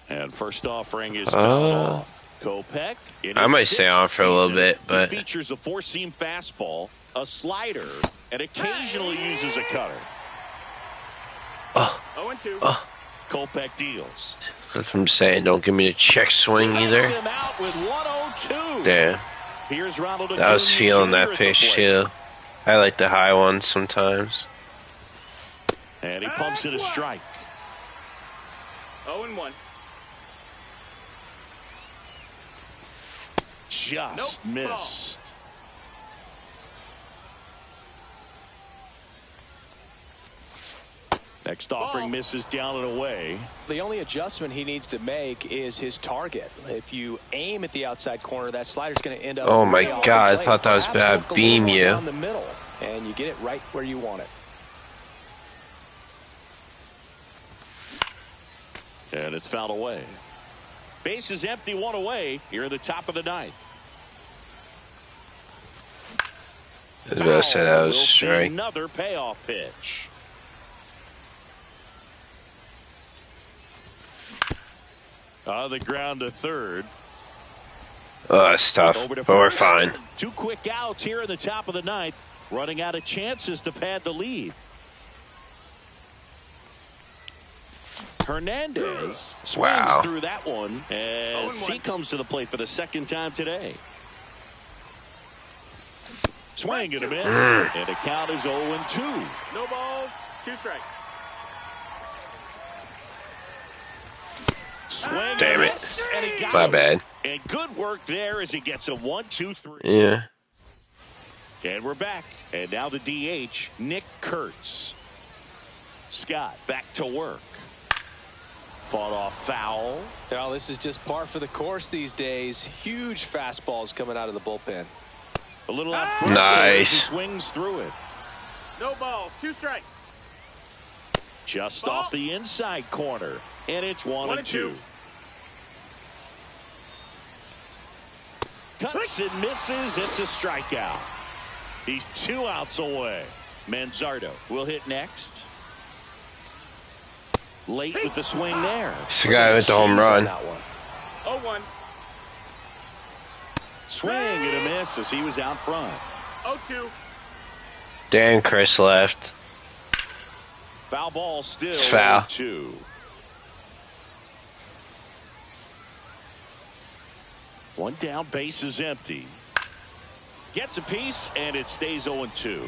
And first offering is fouled off. Kopech. I might stay on for a little bit, but he features a four-seam fastball, a slider, and occasionally uses a cutter. Oh, 0-2. oh, Kopech deals. that's what I'm saying. Don't give me a check swing either. Strikes him out with 102. Damn, Here's Ronald I was Acuna feeling Jr. that at the pitch plate. too. I like the high ones sometimes. And he pumps it a strike. 0-1. Just Nope. missed. Next offering misses down and away. The only adjustment he needs to make is his target. If you aim at the outside corner, that slider's going to end up. Oh my way off God, the I plate. thought that was Perhaps bad. look a Beam little you. down the middle, and you get it right where you want it. And it's fouled away. Base is empty, one away here in the top of the ninth. I was about to say that was We'll see strike. another payoff pitch. On the ground to third. Oh, that's tough, Over to but we're first. fine. 2 quick outs here in the top of the ninth. Running out of chances to pad the lead. Hernandez swings Wow. through that one as 0-1. he comes to the plate for the second time today. Swing and a miss. And the count is 0-2. No balls, 2 strikes. Swing Damn and it. miss, and he got My him. bad. And good work there as he gets a 1-2-3. Yeah. And we're back. And now the DH, Nick Kurtz. Scott back to work. Fought off foul. Well, this is just par for the course these days. Huge fastballs coming out of the bullpen. A little out front. Nice. He swings through it. No balls, 2 strikes. Just Ball. off the inside corner. And it's 1-2. Cuts and misses. It's a strikeout. He's 2 outs away. Manzardo will hit next. Late with the swing there. It's the guy with the home Cheese on run. that one. 0-1. Swing and a miss as he was out front. 0-2. Dan Chris left. Foul ball still. It's foul. 2. One down, base is empty. Gets a piece, and it stays 0-2.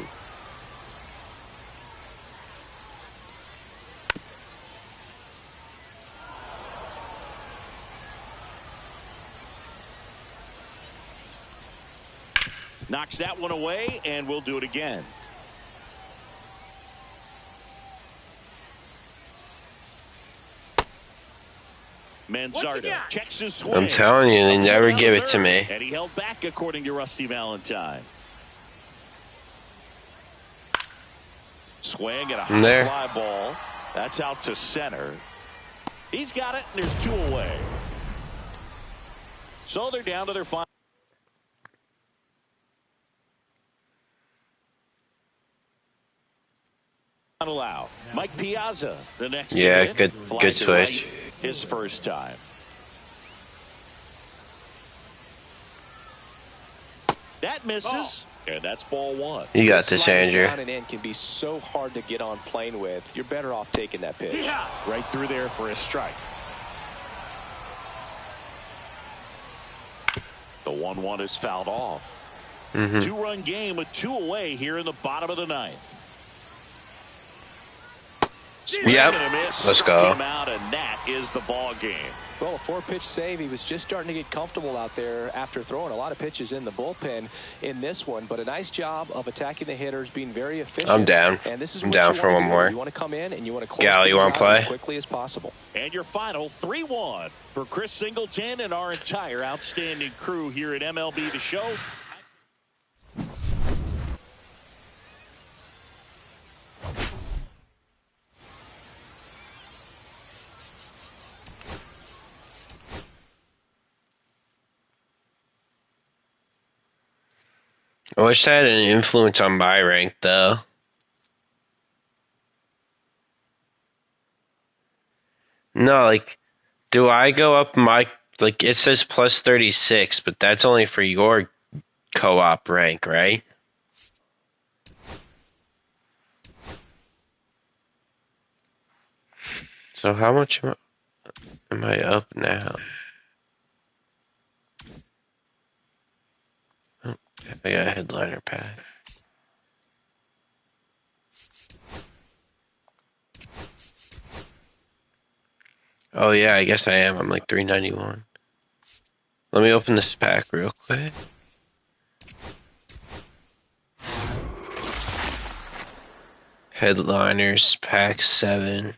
Knocks that one away, and we'll do it again. Manzardo checks his swing. I'm telling you, they Up never down give the it to third, me. And he held back, according to Rusty Valentine. Swing and a high There. fly ball. That's out to center. He's got it, and there's 2 away. So they're down to their final. Out. Mike Piazza, the next. Yeah, to hit. good Fly good to switch. right, his first time. That misses, and that's ball 1. You got this, Sliding Andrew. down and in can be so hard to get on plane with. You're better off taking that pitch. Yeah. Right through there for a strike. The 1-1 is fouled off. 2-run game with 2 away here in the bottom of the ninth. Swing Yep. and a miss. Let's go. Came out, and that is the ball game. Well, a 4-pitch save. He was just starting to get comfortable out there after throwing a lot of pitches in the bullpen in this one. But a nice job of attacking the hitters, being very efficient. I'm down. And this is I'm what down you for wanna one do. more. You want to come in and you want to close Gal, you things wanna out play? as quickly as possible. And your final 3-1 for Chris Singleton and our entire outstanding crew here at MLB The Show. I wish that had an influence on my rank, though. No, like, do I go up my, like, it says plus 36, but that's only for your co-op rank, right? So how much am I up now? Oh, I got a headliner pack. Oh yeah, I guess I am. I'm like 391. Let me open this pack real quick. Headliners, pack 7.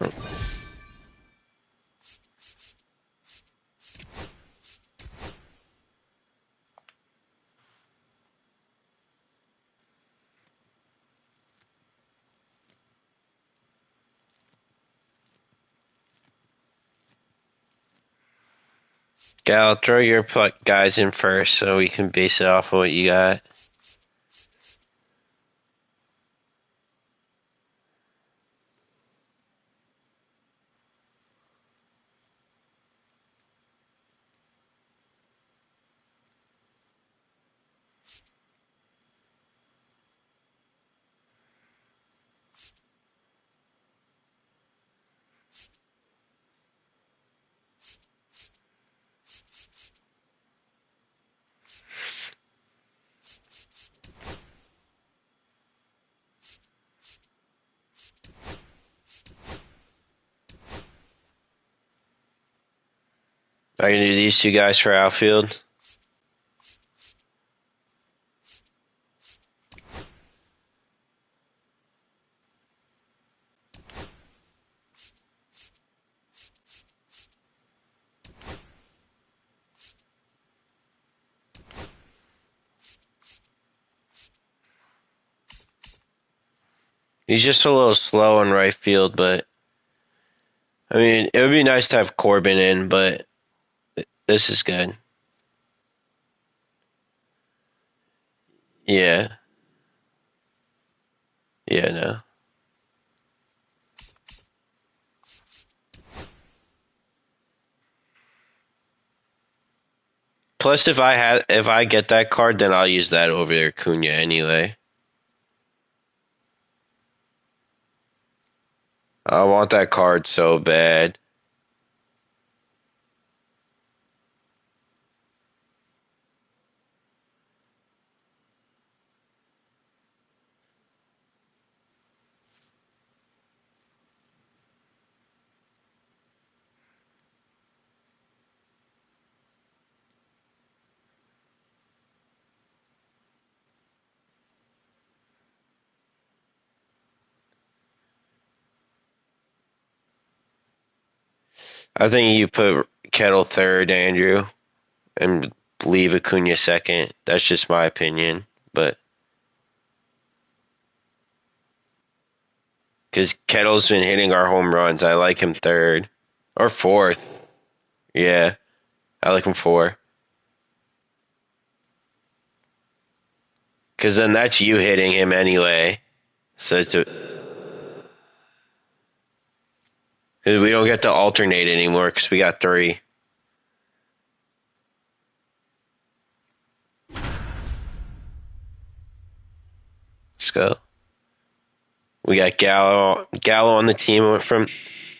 Oh. Gal, throw your guys in first so we can base it off of what you got. I can do these 2 guys for outfield. He's just a little slow in right field, but I mean, it would be nice to have Corbin in, but this is good. Yeah. Yeah, no. Plus, if I get that card, then I'll use that over Acuna anyway. I want that card so bad. I think you put Kettle third, Andrew, and leave Acuna second. That's just my opinion, but because Kettle's been hitting our home runs, I like him third or fourth. Yeah, I like him 4. Because then that's you hitting him anyway. So because we don't get to alternate anymore because we got 3. Let's go. We got Gallo. Gallo on the team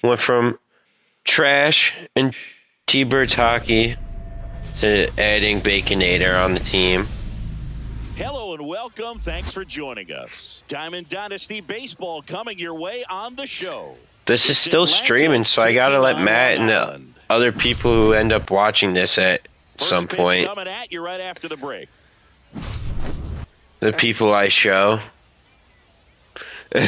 went from trash and T-Birds hockey to adding Baconator on the team. Hello and welcome. Thanks for joining us. Diamond Dynasty Baseball coming your way on the show. This is still streaming, so I gotta let Matt and the other people who end up watching this at some point. Coming at you right after the break. The people I show. Or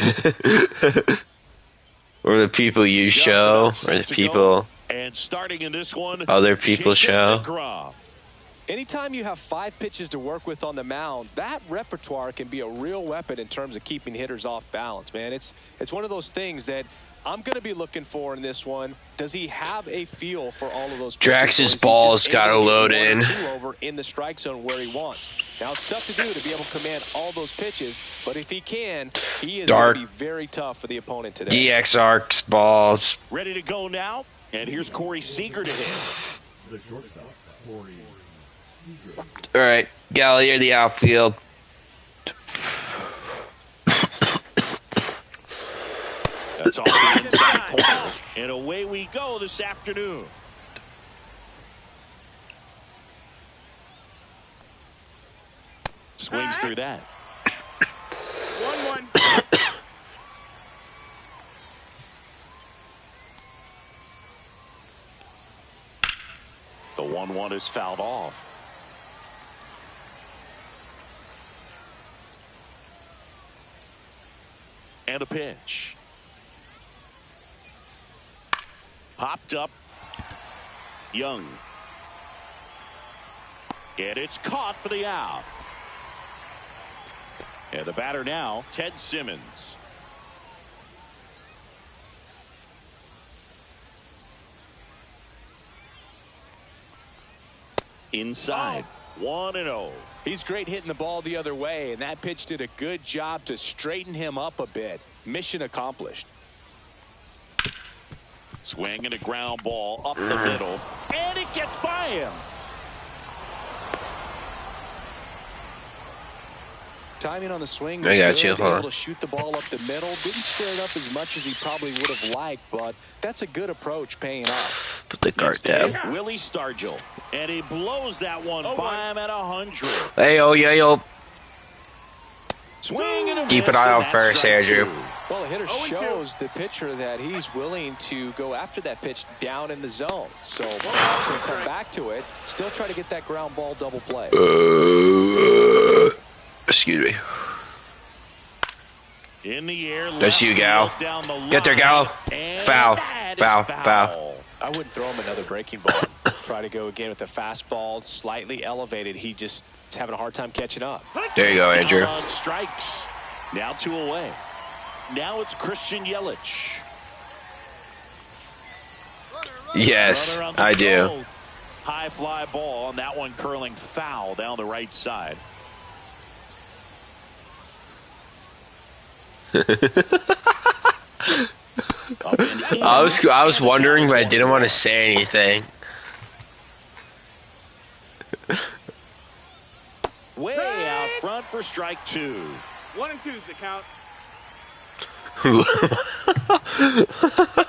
the people you show, or the people and starting in this one, other people show. Anytime you have 5 pitches to work with on the mound, that repertoire can be a real weapon in terms of keeping hitters off balance, man. It's one of those things that I'm going to be looking for in this one, does he have a feel for all of those pitches? Drax's ball's got to load in. Two over in the strike zone where he wants. Now, it's tough to do to be able to command all those pitches, but if he can, he is going to be very tough for the opponent today. DX arcs balls. Ready to go now, and here's Corey Seager to hit. The shortstop, Corey Seager. All right, Gallier, the outfield. That's off the inside corner. And away we go this afternoon. Swings through that. 1-1. The 1-1 is fouled off. And a pitch. Popped up. Young. And it's caught for the out. And the batter now, Ted Simmons. Inside. 1-0. He's great hitting the ball the other way, and that pitch did a good job to straighten him up a bit. Mission accomplished. Swing and a ground ball up the middle, and it gets by him. Timing on the swing was I got good. you. Hold on. Able to shoot the ball up the middle. Didn't square it up as much as he probably would have liked, but that's a good approach paying off. Put the cart down. Willie Stargell, and he blows that one by him at 100. Hey, oh, yeah, yo. Swing and a Keep an miss, eye and on that's first, strike Andrew. two. Well, the hitter 0-2. shows the pitcher that he's willing to go after that pitch down in the zone. So perhaps he'll come back to it, still try to get that ground ball double play. Excuse me. In the air, That's you, Gal. down the Get there, line, Gallo. and Foul. that is Foul. Foul. I wouldn't throw him another breaking ball. Try to go again with the fastball, slightly elevated. He just is having a hard time catching up. There you go, Andrew. Down on strikes. Now 2 away. Now it's Christian Yelich. Yes, Runner on the I do. go. High fly ball, and that one curling foul down the right side. Up and in. I was wondering, but I didn't want to say anything. Way out front for strike 2. 1 and 2's the count.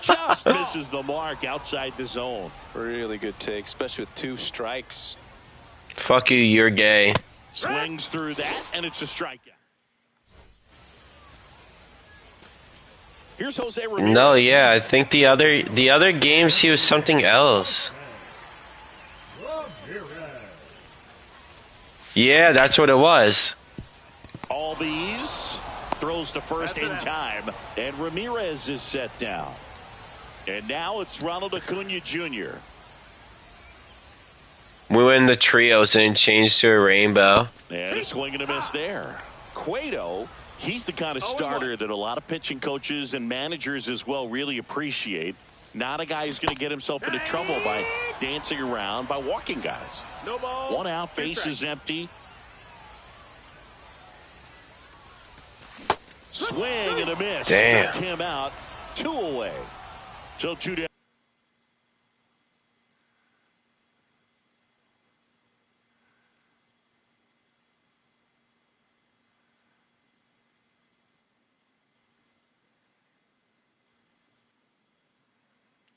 Just misses the mark outside the zone. Really good take, especially with 2 strikes. Fuck you, you're gay. Swings through that, and it's a strikeout. Here's Jose Ramirez. No, yeah, I think the other games he was something else. Yeah, that's what it was. Albies throws to first in time, and Ramirez is set down. And now it's Ronald Acuna Jr. We win the trios and changed to a rainbow. And a swing and a miss there. Cueto, he's the kind of starter that a lot of pitching coaches and managers as well really appreciate. Not a guy who's going to get himself into trouble by dancing around, by walking guys. No balls. 1 out, 2 base strikes. is empty. Swing and a miss. Damn. Took him out. 2 away. So 2 down.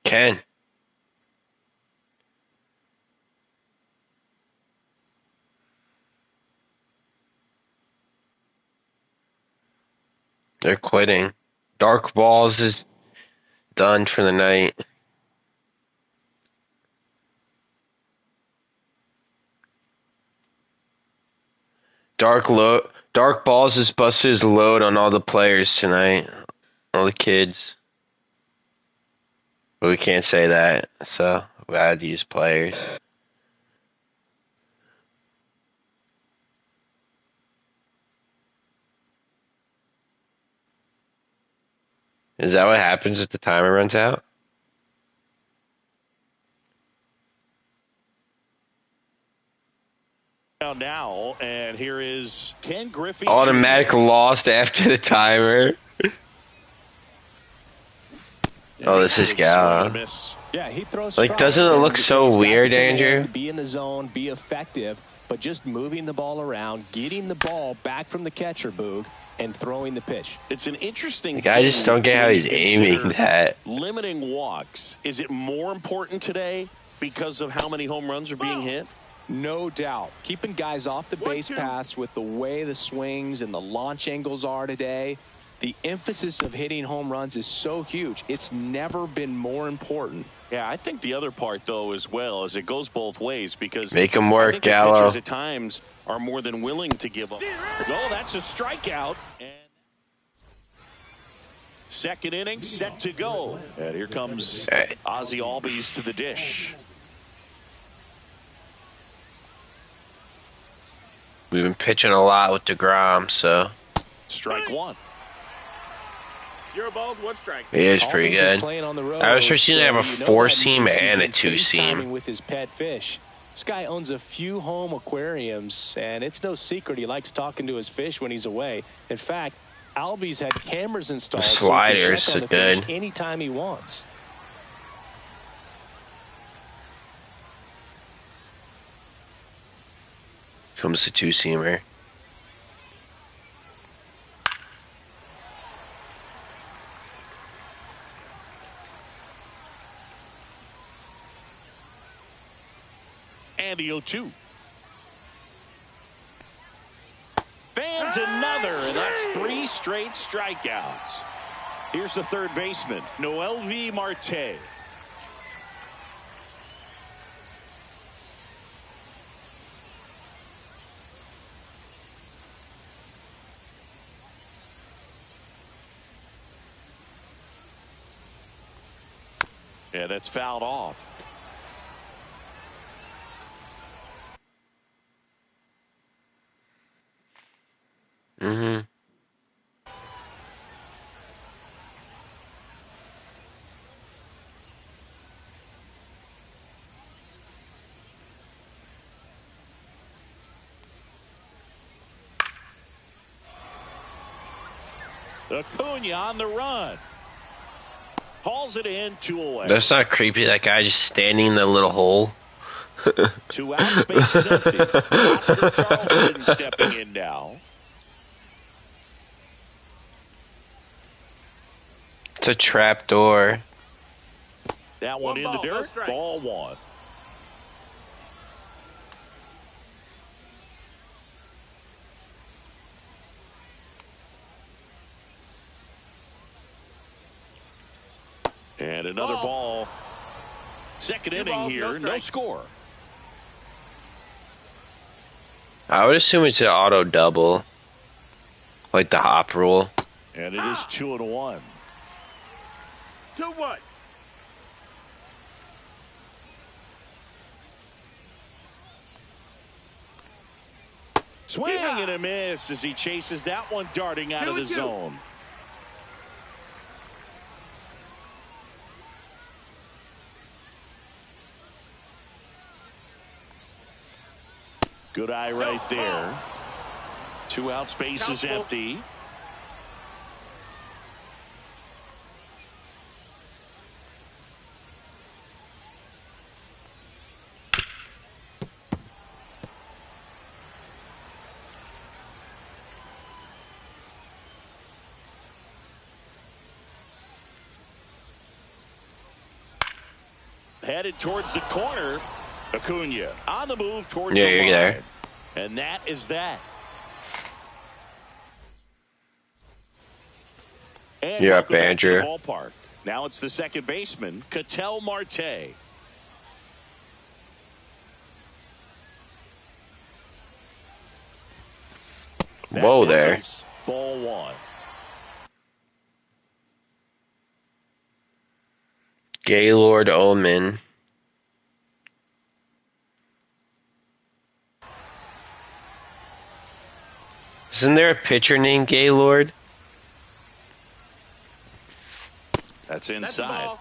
Ken. They're quitting. Dark Balls is done for the night. Dark Balls has busted his load on all the players tonight. All the kids. But we can't say that, so we had to use players. Is that what happens if the timer runs out? Now, and here is Ken Griffey. Automatic lost after the timer. Oh, this is Gallo. Yeah, he throws like, doesn't it look so weird, Andrew? Be in the zone, be effective, but just moving the ball around, getting the ball back from the catcher, Boog, and throwing the pitch. It's an interesting like, I just don't get how he's aiming that. Limiting walks. Is it more important today because of how many home runs are being hit? No doubt. Keeping guys off the base paths with the way the swings and the launch angles are today, the emphasis of hitting home runs is so huge. It's never been more important. Yeah, I think the other part, though, as well, is it goes both ways because make him work, I think Gallo. The pitchers at times are more than willing to give up. Oh, that's a strikeout. And second inning set to go. And here comes Ozzie Albies to the dish. We've been pitching a lot with DeGrom, so. Strike one. 0 balls, 1 strike. He is pretty good. I was supposed to have a 4-seam and a 2-seam. With his pet fish. This guy owns a few home aquariums, and it's no secret he likes talking to his fish when he's away. In fact, Albies had cameras installed. The sliders so he can check on are the good. fish anytime he wants. Comes the 2-seamer. And the 0-2. Fans another, and that's 3 straight strikeouts. Here's the third baseman, Noelvi Marte. Yeah, that's fouled off. Mm-hmm. Acuna on the run. Hauls it in, 2 away. That's not creepy, that guy just standing in the little hole. 2 outs, bases empty. Oscar Charleston stepping in now. It's a trap door. That one in the dirt. Ball 1. And another ball. Second inning here. No score. I would assume it's an auto double. Like the hop rule. And it is 2-1. 2-1. Swing and a miss as he chases that one darting out of the zone. Good eye right there. 2 outs, base is empty. Headed towards the corner. Acuna on the move towards the line. You're there. And that is that. And you're up, back to the Andrew. Ballpark. Now it's the second baseman, Ketel Marte. Whoa there. Ball 1. Gaylord Ullman. Isn't there a pitcher named Gaylord? That's the inside. ball.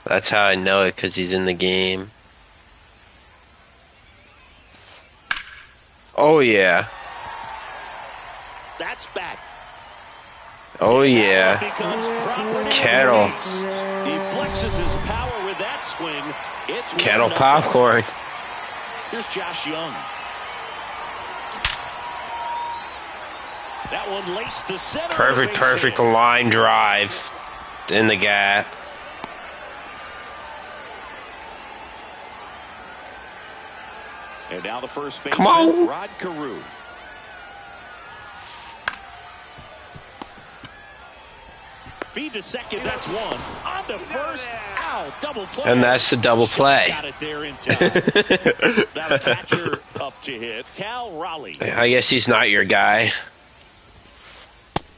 That's how I know it, because he's in the game. Oh, yeah. That's back. Oh, yeah. Kettle. He flexes his power with that swing. It's Kettle 1-0. popcorn. Here's Josh Young. That one laced to center. Perfect line drive in the gap. And now the first Come on. baseman, Rod Carew. Feed to second, that's one. On to first, ow, double play. And that's the double play. Just got it there in time. Now the catcher up to hit, Cal Raleigh. I guess he's not your guy.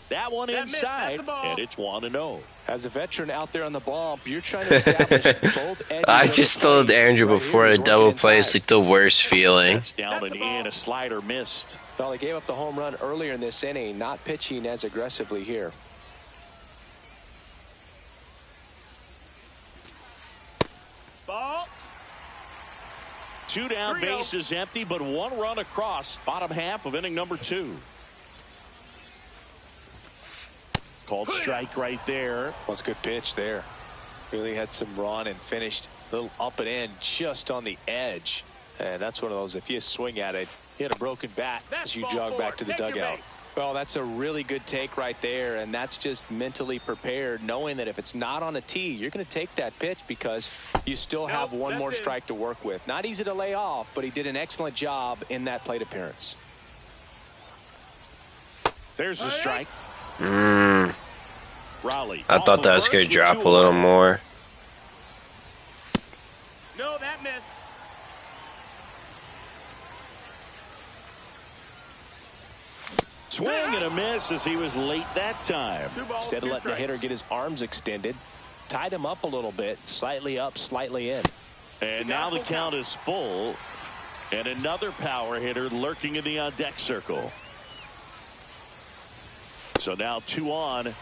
That one That missed, inside, that's the ball. and it's 1-0. As a veteran out there on the bump, you're trying to establish both edges. I of the just told plate. Andrew Right before here, a he's double working play is inside. like the worst feeling. That's down That's and the ball. in, a slider missed. Well, they gave up the home run earlier in this inning, not pitching as aggressively here. Ball. Two down, 3-0. bases empty, but one run across. Bottom half of inning number 2. Called strike right there. Well, it's a good pitch there. Really had some run and finished a little up and in just on the edge. And that's one of those, if you swing at it, hit a broken bat as you That's jog ball back four. to the Take your dugout. base. Well, that's a really good take right there, and that's just mentally prepared, knowing that if it's not on a tee, you're going to take that pitch because you still have one that's more it. strike to work with. Not easy to lay off, but he did an excellent job in that plate appearance. There's the strike. Raleigh. I thought that was going to drop a little more. No, that missed. Swing and a miss as he was late that time. 2 balls, Instead of 2 letting the strikes. hitter get his arms extended, tied him up a little bit, slightly up, slightly in. And now the count is full. And another power hitter lurking in the on-deck circle. So now 2 on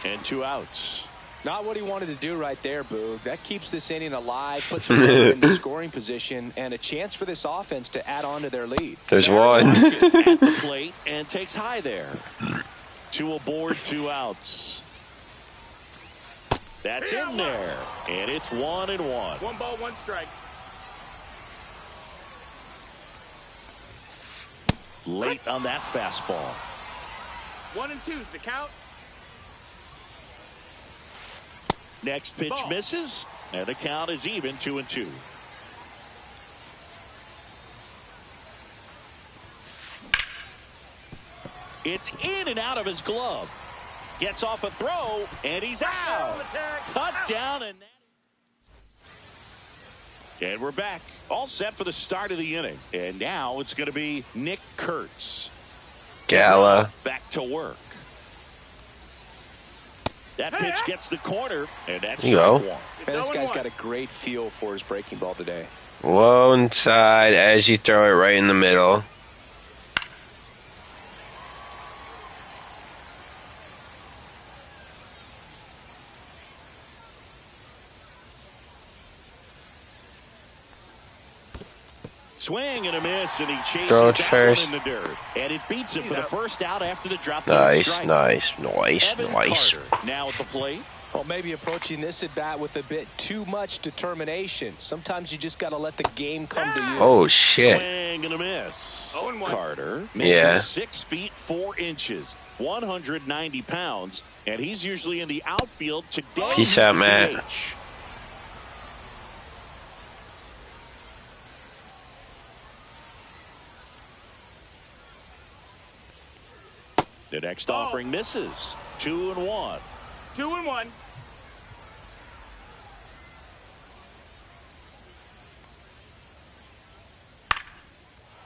and 2 outs. Not what he wanted to do right there, Boog. That keeps this inning alive, puts him in the scoring position, and a chance for this offense to add on to their lead. There's one. At the plate and takes high there. 2 aboard, 2 outs. That's in there. And it's 1-1. 1 ball, 1 strike. Late on that fastball. 1 and 2's the count. Next pitch Ball. misses, and the count is even 2-2. It's in and out of his glove. Gets off a throw, and he's out. Cut down, and we're back. All set for the start of the inning. And now it's going to be Nick Kurtz. Gala. Back to work. That pitch gets the corner, and that's You go. strike 1. Man, this It's guy's 0-1. got a great feel for his breaking ball today. Low inside as you throw it right in the middle. Swing and a miss, and he chases Throw it that first. one in the dirt. And it beats him for the first out after the drop. Nice, strike. nice. Evan Carter now at the plate. Well, maybe approaching this at bat with a bit too much determination. Sometimes you just got to let the game come to you. Oh, shit. Swing and a miss. 0-1. Carter Yeah. measures 6 feet 4 inches, 190 pounds, and he's usually in the outfield. Today, Peace he's out, the Matt. DH. The next offering misses. 2-1. 2 and 1.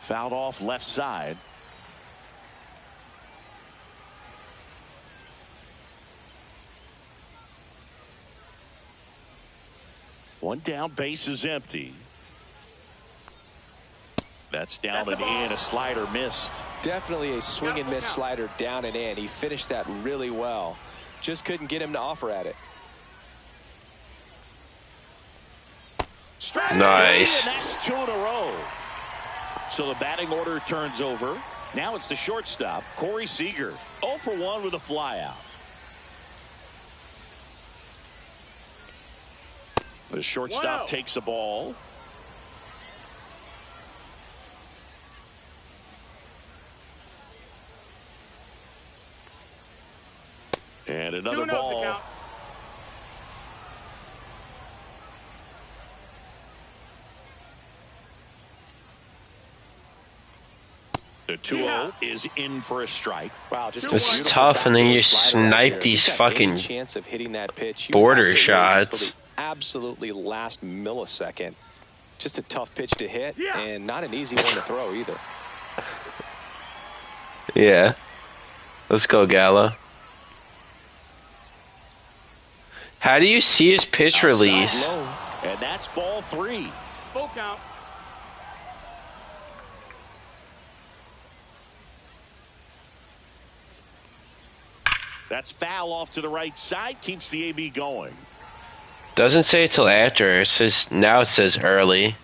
Fouled off left side. One down, base is empty. That's down and in. A slider missed. Definitely a swing and miss slider down and in. He finished that really well. Just couldn't get him to offer at it. Nice. And that's 2 in a row. So the batting order turns over. Now it's the shortstop, Corey Seager. 0 for 1 with a flyout. The shortstop takes the ball. And another ball. The 2-0 is in for a strike. Wow, just It's tough, and then you snipe these fucking chance of hitting that pitch. border shots. Absolutely last millisecond. Just a tough pitch to hit, and not an easy one to throw either. Yeah. Let's go, Gallo. How do you see his pitch release? Low, and that's ball 3. Full count. That's foul off to the right side. Keeps the AB going. Doesn't say it till after. It says now. It says early.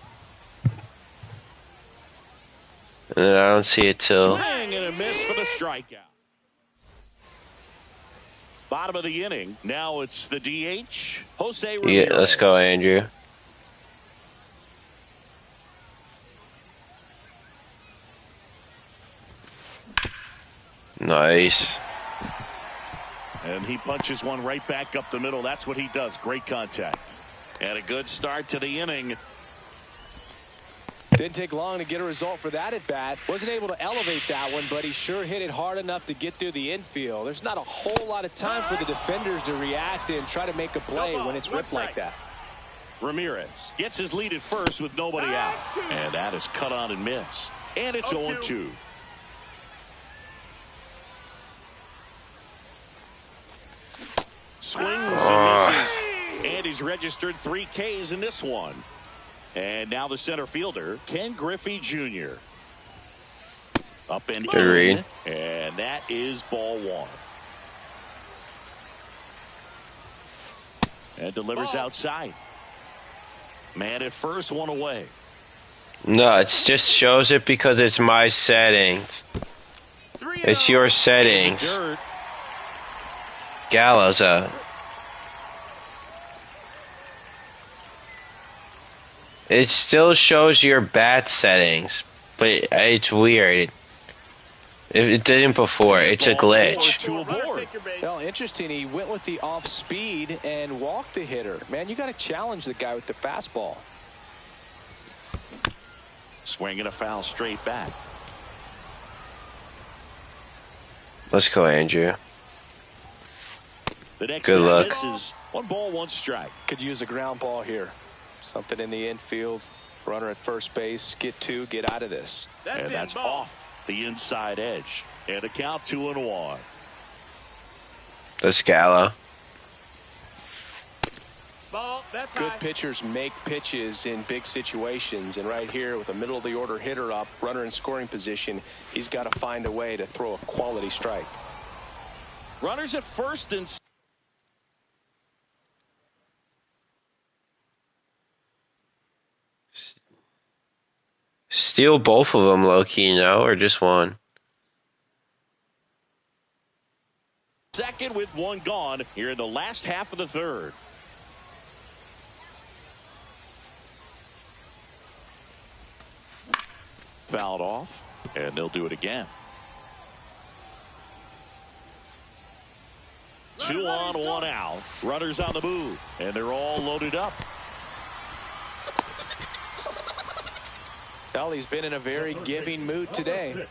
And then I don't see it till. Swing and a miss for the strikeout. Bottom of the inning. Now it's the DH, Jose Ramirez. Yeah, let's go, Andrew. Nice. And he punches one right back up the middle. That's what he does. Great contact. And a good start to the inning. Didn't take long to get a result for that at bat. Wasn't able to elevate that one, but he sure hit it hard enough to get through the infield. There's not a whole lot of time for the defenders to react and try to make a play when it's ripped like that. Ramirez gets his lead at first with nobody out. And that is cut on and missed. And it's 0-2. Swings and misses. And he's registered 3 Ks in this one. And now the center fielder, Ken Griffey Jr. Up and in. And that is ball 1. And delivers outside. Man at first, 1 away. No, it just shows it because it's my settings. It's your settings. Gallo's out. It still shows your bat settings, but it's weird. It didn't before. It's a glitch. Well, interesting. He went with the off speed and walked the hitter. Man, you got to challenge the guy with the fastball. Swinging a foul straight back. Let's go, Andrew. The next good luck. Is 1 ball, 1 strike. Could use a ground ball here. Something in the infield. Runner at first base. Get 2. Get out of this. And that's off the inside edge. And a count 2-1. Let's Gallo. Ball, that's Good high. pitchers make pitches in big situations. And right here with a middle of the order hitter up, runner in scoring position, he's got to find a way to throw a quality strike. Runners at first and Steal both of them, low-key, now, or just one? second with 1 gone here in the last half of the 3rd. Fouled off, and they'll do it again. 2 on, 1 out. Runners on the move, and they're all loaded up. Well, he's been in a very giving mood today.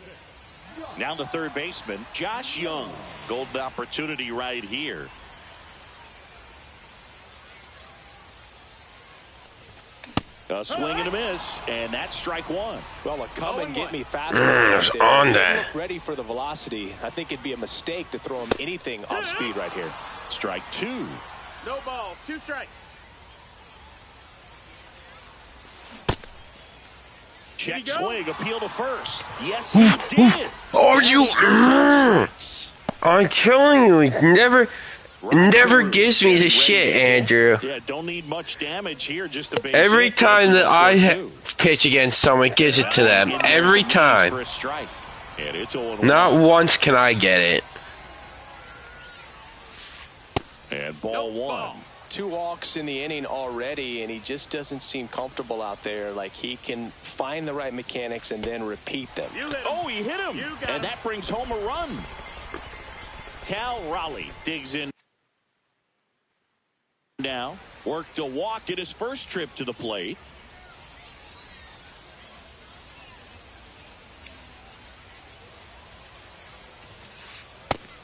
Now the third baseman, Josh Young. Golden opportunity right here. A swing and a miss, and that's strike 1. Well, a come and get me fastball. It's on that. Ready for the velocity. I think it'd be a mistake to throw him anything off speed right here. Strike 2. No balls, 2 strikes. Check swing, appeal to first. Yes, he did. Oh, you... I'm telling you, it never gives me the shit, Andrew. Yeah, don't need much damage here, just a base Every hit, time that I pitch against someone, it gives it to them. Every time. For a strike. And it's 0-1. Not once can I get it. And ball one. 2 walks in the inning already, and he just doesn't seem comfortable out there. Like he can find the right mechanics and then repeat them. Oh, he hit him. And that brings home a run. Cal Raleigh digs in now. Worked a walk in his first trip to the plate.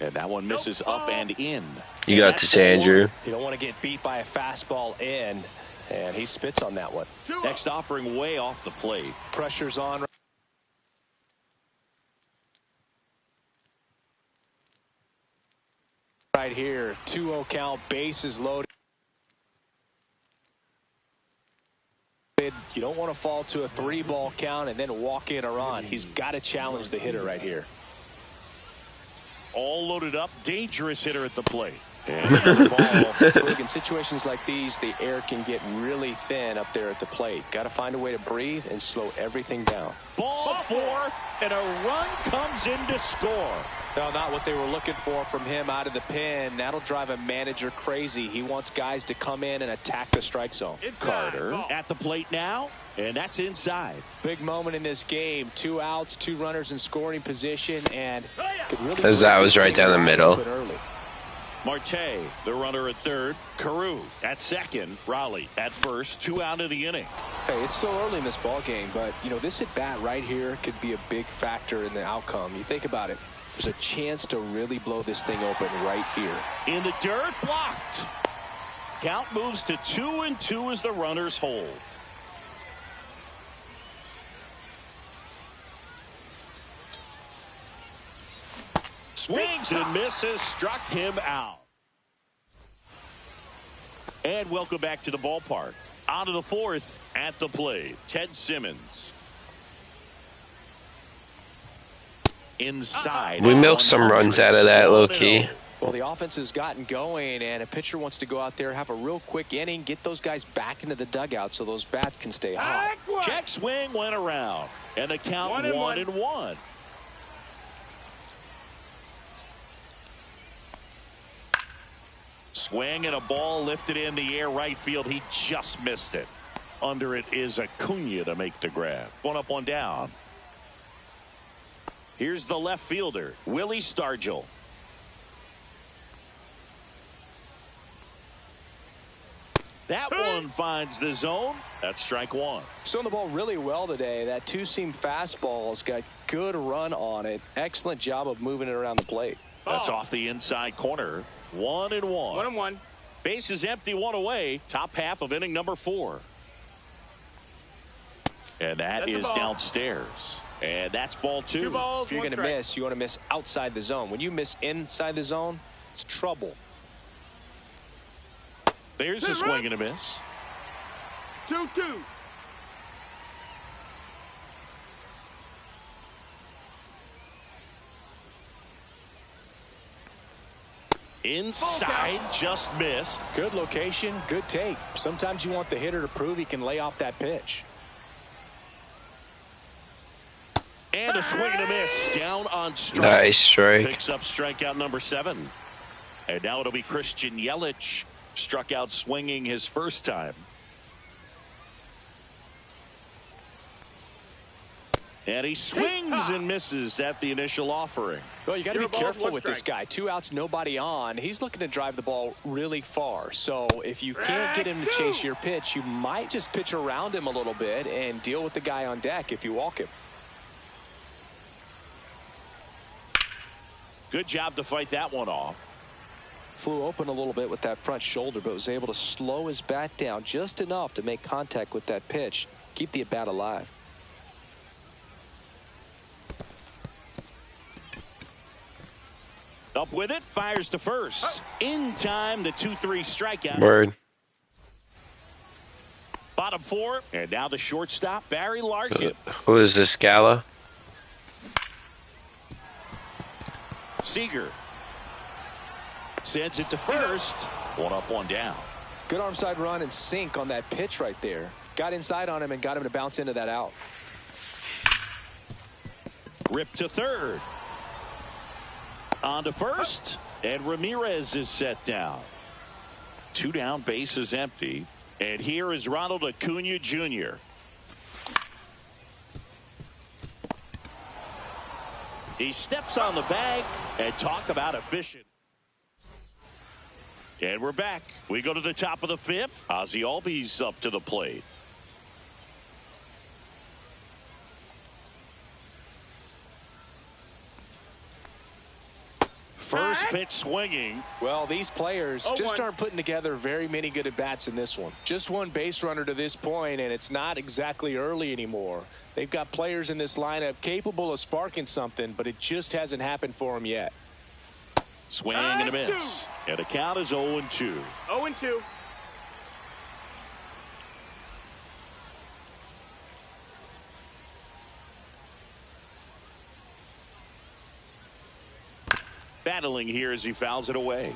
And that one misses up and in. You got this, Andrew. You don't want to get beat by a fastball in, and he spits on that one. Next offering way off the plate. Pressure's on. Right here, 2-0 count, bases loaded. You don't want to fall to a 3-ball count and then walk in a run. He's got to challenge the hitter right here. All loaded up, dangerous hitter at the plate. And in situations like these, the air can get really thin up there at the plate. Got to find a way to breathe and slow everything down. Ball 4, and a run comes in to score. No, not what they were looking for from him out of the pen. That'll drive a manager crazy. He wants guys to come in and attack the strike zone. Carter at the plate now, and that's inside. Big moment in this game. 2 outs, 2 runners in scoring position, and could really As that was right down the middle. Marte, the runner at third. Carew at second. Raleigh at first. 2 out of the inning. Hey, it's still early in this ball game, but you know this at bat right here could be a big factor in the outcome. You think about it. There's a chance to really blow this thing open right here. In the dirt, blocked. Count moves to 2-2 as the runners hold. Swings and misses, struck him out. And welcome back to the ballpark. Out of the 4th at the plate, Ted Simmons. Inside. We milked some runs out of that, low-key. Well, the offense has gotten going, and a pitcher wants to go out there, have a real quick inning, get those guys back into the dugout so those bats can stay hot. Check swing went around, and the count 1-1. Swing and a ball lifted in the air right field. He just missed it. Under it is Acuna to make the grab. 1 up, 1 down. Here's the left fielder, Willie Stargell. That one finds the zone. That's strike 1. Throwing the ball really well today. That 2-seam fastball's got good run on it. Excellent job of moving it around the plate. That's off the inside corner. 1-1. 1-1. Base is empty, 1 away. Top half of inning number 4. And that is downstairs. And that's ball 2. 2 balls, if you're going to miss, you want to miss outside the zone. When you miss inside the zone, it's trouble. There's a swing and a miss. 2-2. Inside, just missed. Good location, good take. Sometimes you want the hitter to prove he can lay off that pitch. And a swing and a miss. Down on strikes. Nice strike. Picks up strikeout number 7. And now it'll be Christian Yelich. Struck out swinging his first time. And he swings and misses at the initial offering. Well, you got to be careful with this guy. 2 outs, nobody on. He's looking to drive the ball really far. So if you can't get him to chase your pitch, you might just pitch around him a little bit and deal with the guy on deck if you walk him. Good job to fight that one off. Flew open a little bit with that front shoulder, but was able to slow his bat down just enough to make contact with that pitch. Keep the at-bat alive. Up with it, fires to first. In time, the 2-3 strikeout. Word. Bottom four, and now the shortstop, Barry Larkin. Who is this, Scala? Seager sends it to first. One up, one down. Good arm side run and sink on that pitch right there. Got inside on him and got him to bounce into that out. Rip to third. On to first, and Ramirez is set down. 2 down, bases empty. And here is Ronald Acuna Jr. He steps on the bag, and talk about efficient. And we're back. We go to the top of the 5th. Ozzie Albies up to the plate. First pitch swinging. Well, these players 0-1. just aren't putting together very many good at-bats in this one. Just one base runner to this point, and it's not exactly early anymore. They've got players in this lineup capable of sparking something, but it just hasn't happened for them yet. Swing and a miss. And the count is 0-2. 0-2. Battling here as he fouls it away.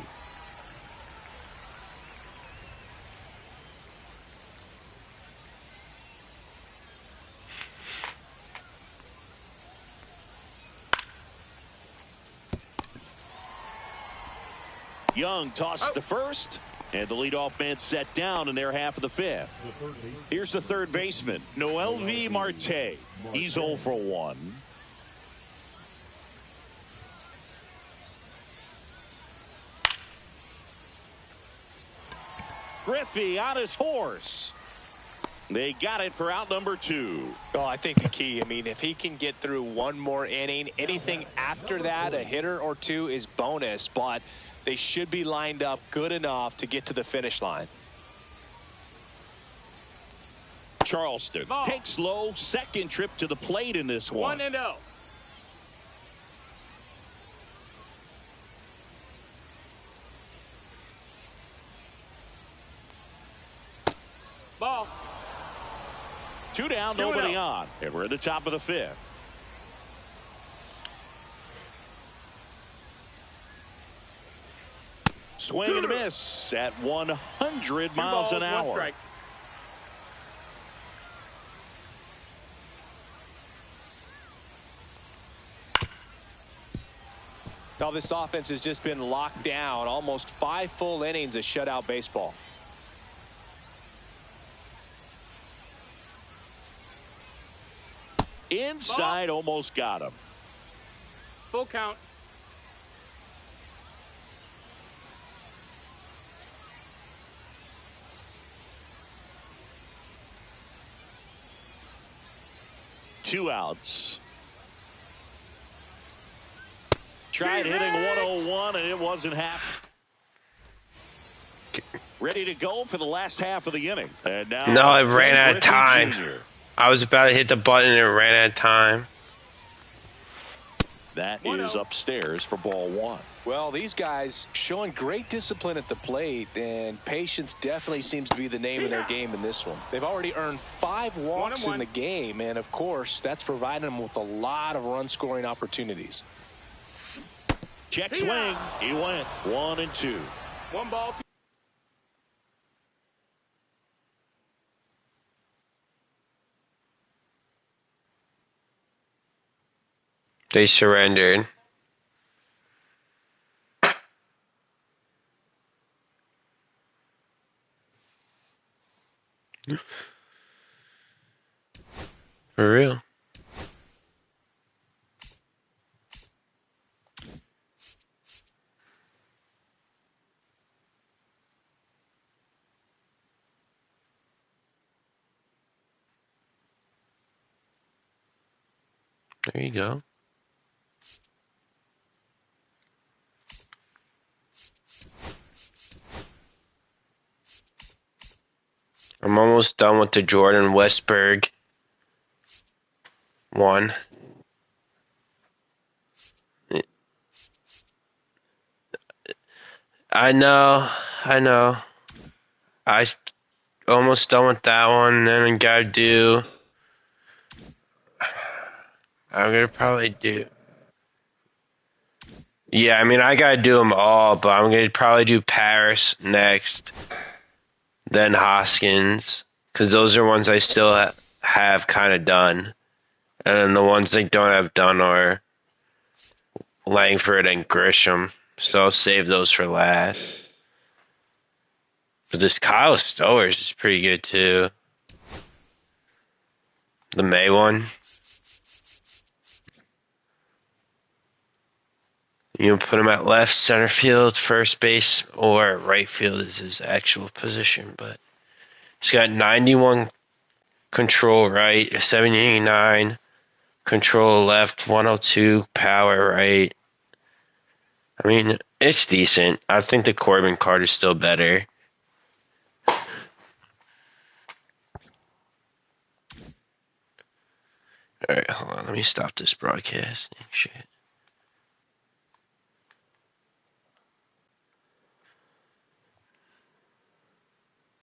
Young tosses to first, and the leadoff man set down in their half of the 5th. Here's the third baseman, Noelvi Marte. He's 0 for 1. Griffey on his horse. They got it for out number 2. Oh, I think the key, I mean, if he can get through one more inning, anything after that, a hitter or two is bonus, but they should be lined up good enough to get to the finish line. Charleston takes low, second trip to the plate in this one. 1-0. Ball. 2 down, nobody on. And we're at the top of the 5th. Swing and a miss at 100 miles an hour. 1 strike. Now this offense has just been locked down. Almost 5 full innings of shutout baseball. Inside, almost got him. Full count. Two outs. Tried hitting 101 and it wasn't happening. Ready to go for the last half of the inning. And now No, it ran out of Griffey time. Jr. I was about to hit the button and it ran out of time. That is upstairs for ball 1. Well, these guys showing great discipline at the plate, and patience definitely seems to be the name of their game in this one. They've already earned 5 walks in the game, and of course, that's providing them with a lot of run-scoring opportunities. Check swing. He went 1-2. 1 ball. They surrendered. For real. There you go. I'm almost done with the Jordan Westberg one. I know. almost done with that one. Then I gotta do. I'm gonna probably do. Yeah, I mean, I gotta do them all, but I'm gonna probably do Paris next, then Hoskins, because those are ones I still have kind of done. And then the ones I don't have done are Langford and Grisham, so I'll save those for last. But this Kyle Stowers is pretty good too. The May one. You can put him at left, center field, first base, or right field is his actual position. But he's got 91 control right, 79 control left, 102 power right. I mean, it's decent. I think the Corbin card is still better. Alright, hold on. Let me stop this broadcasting shit.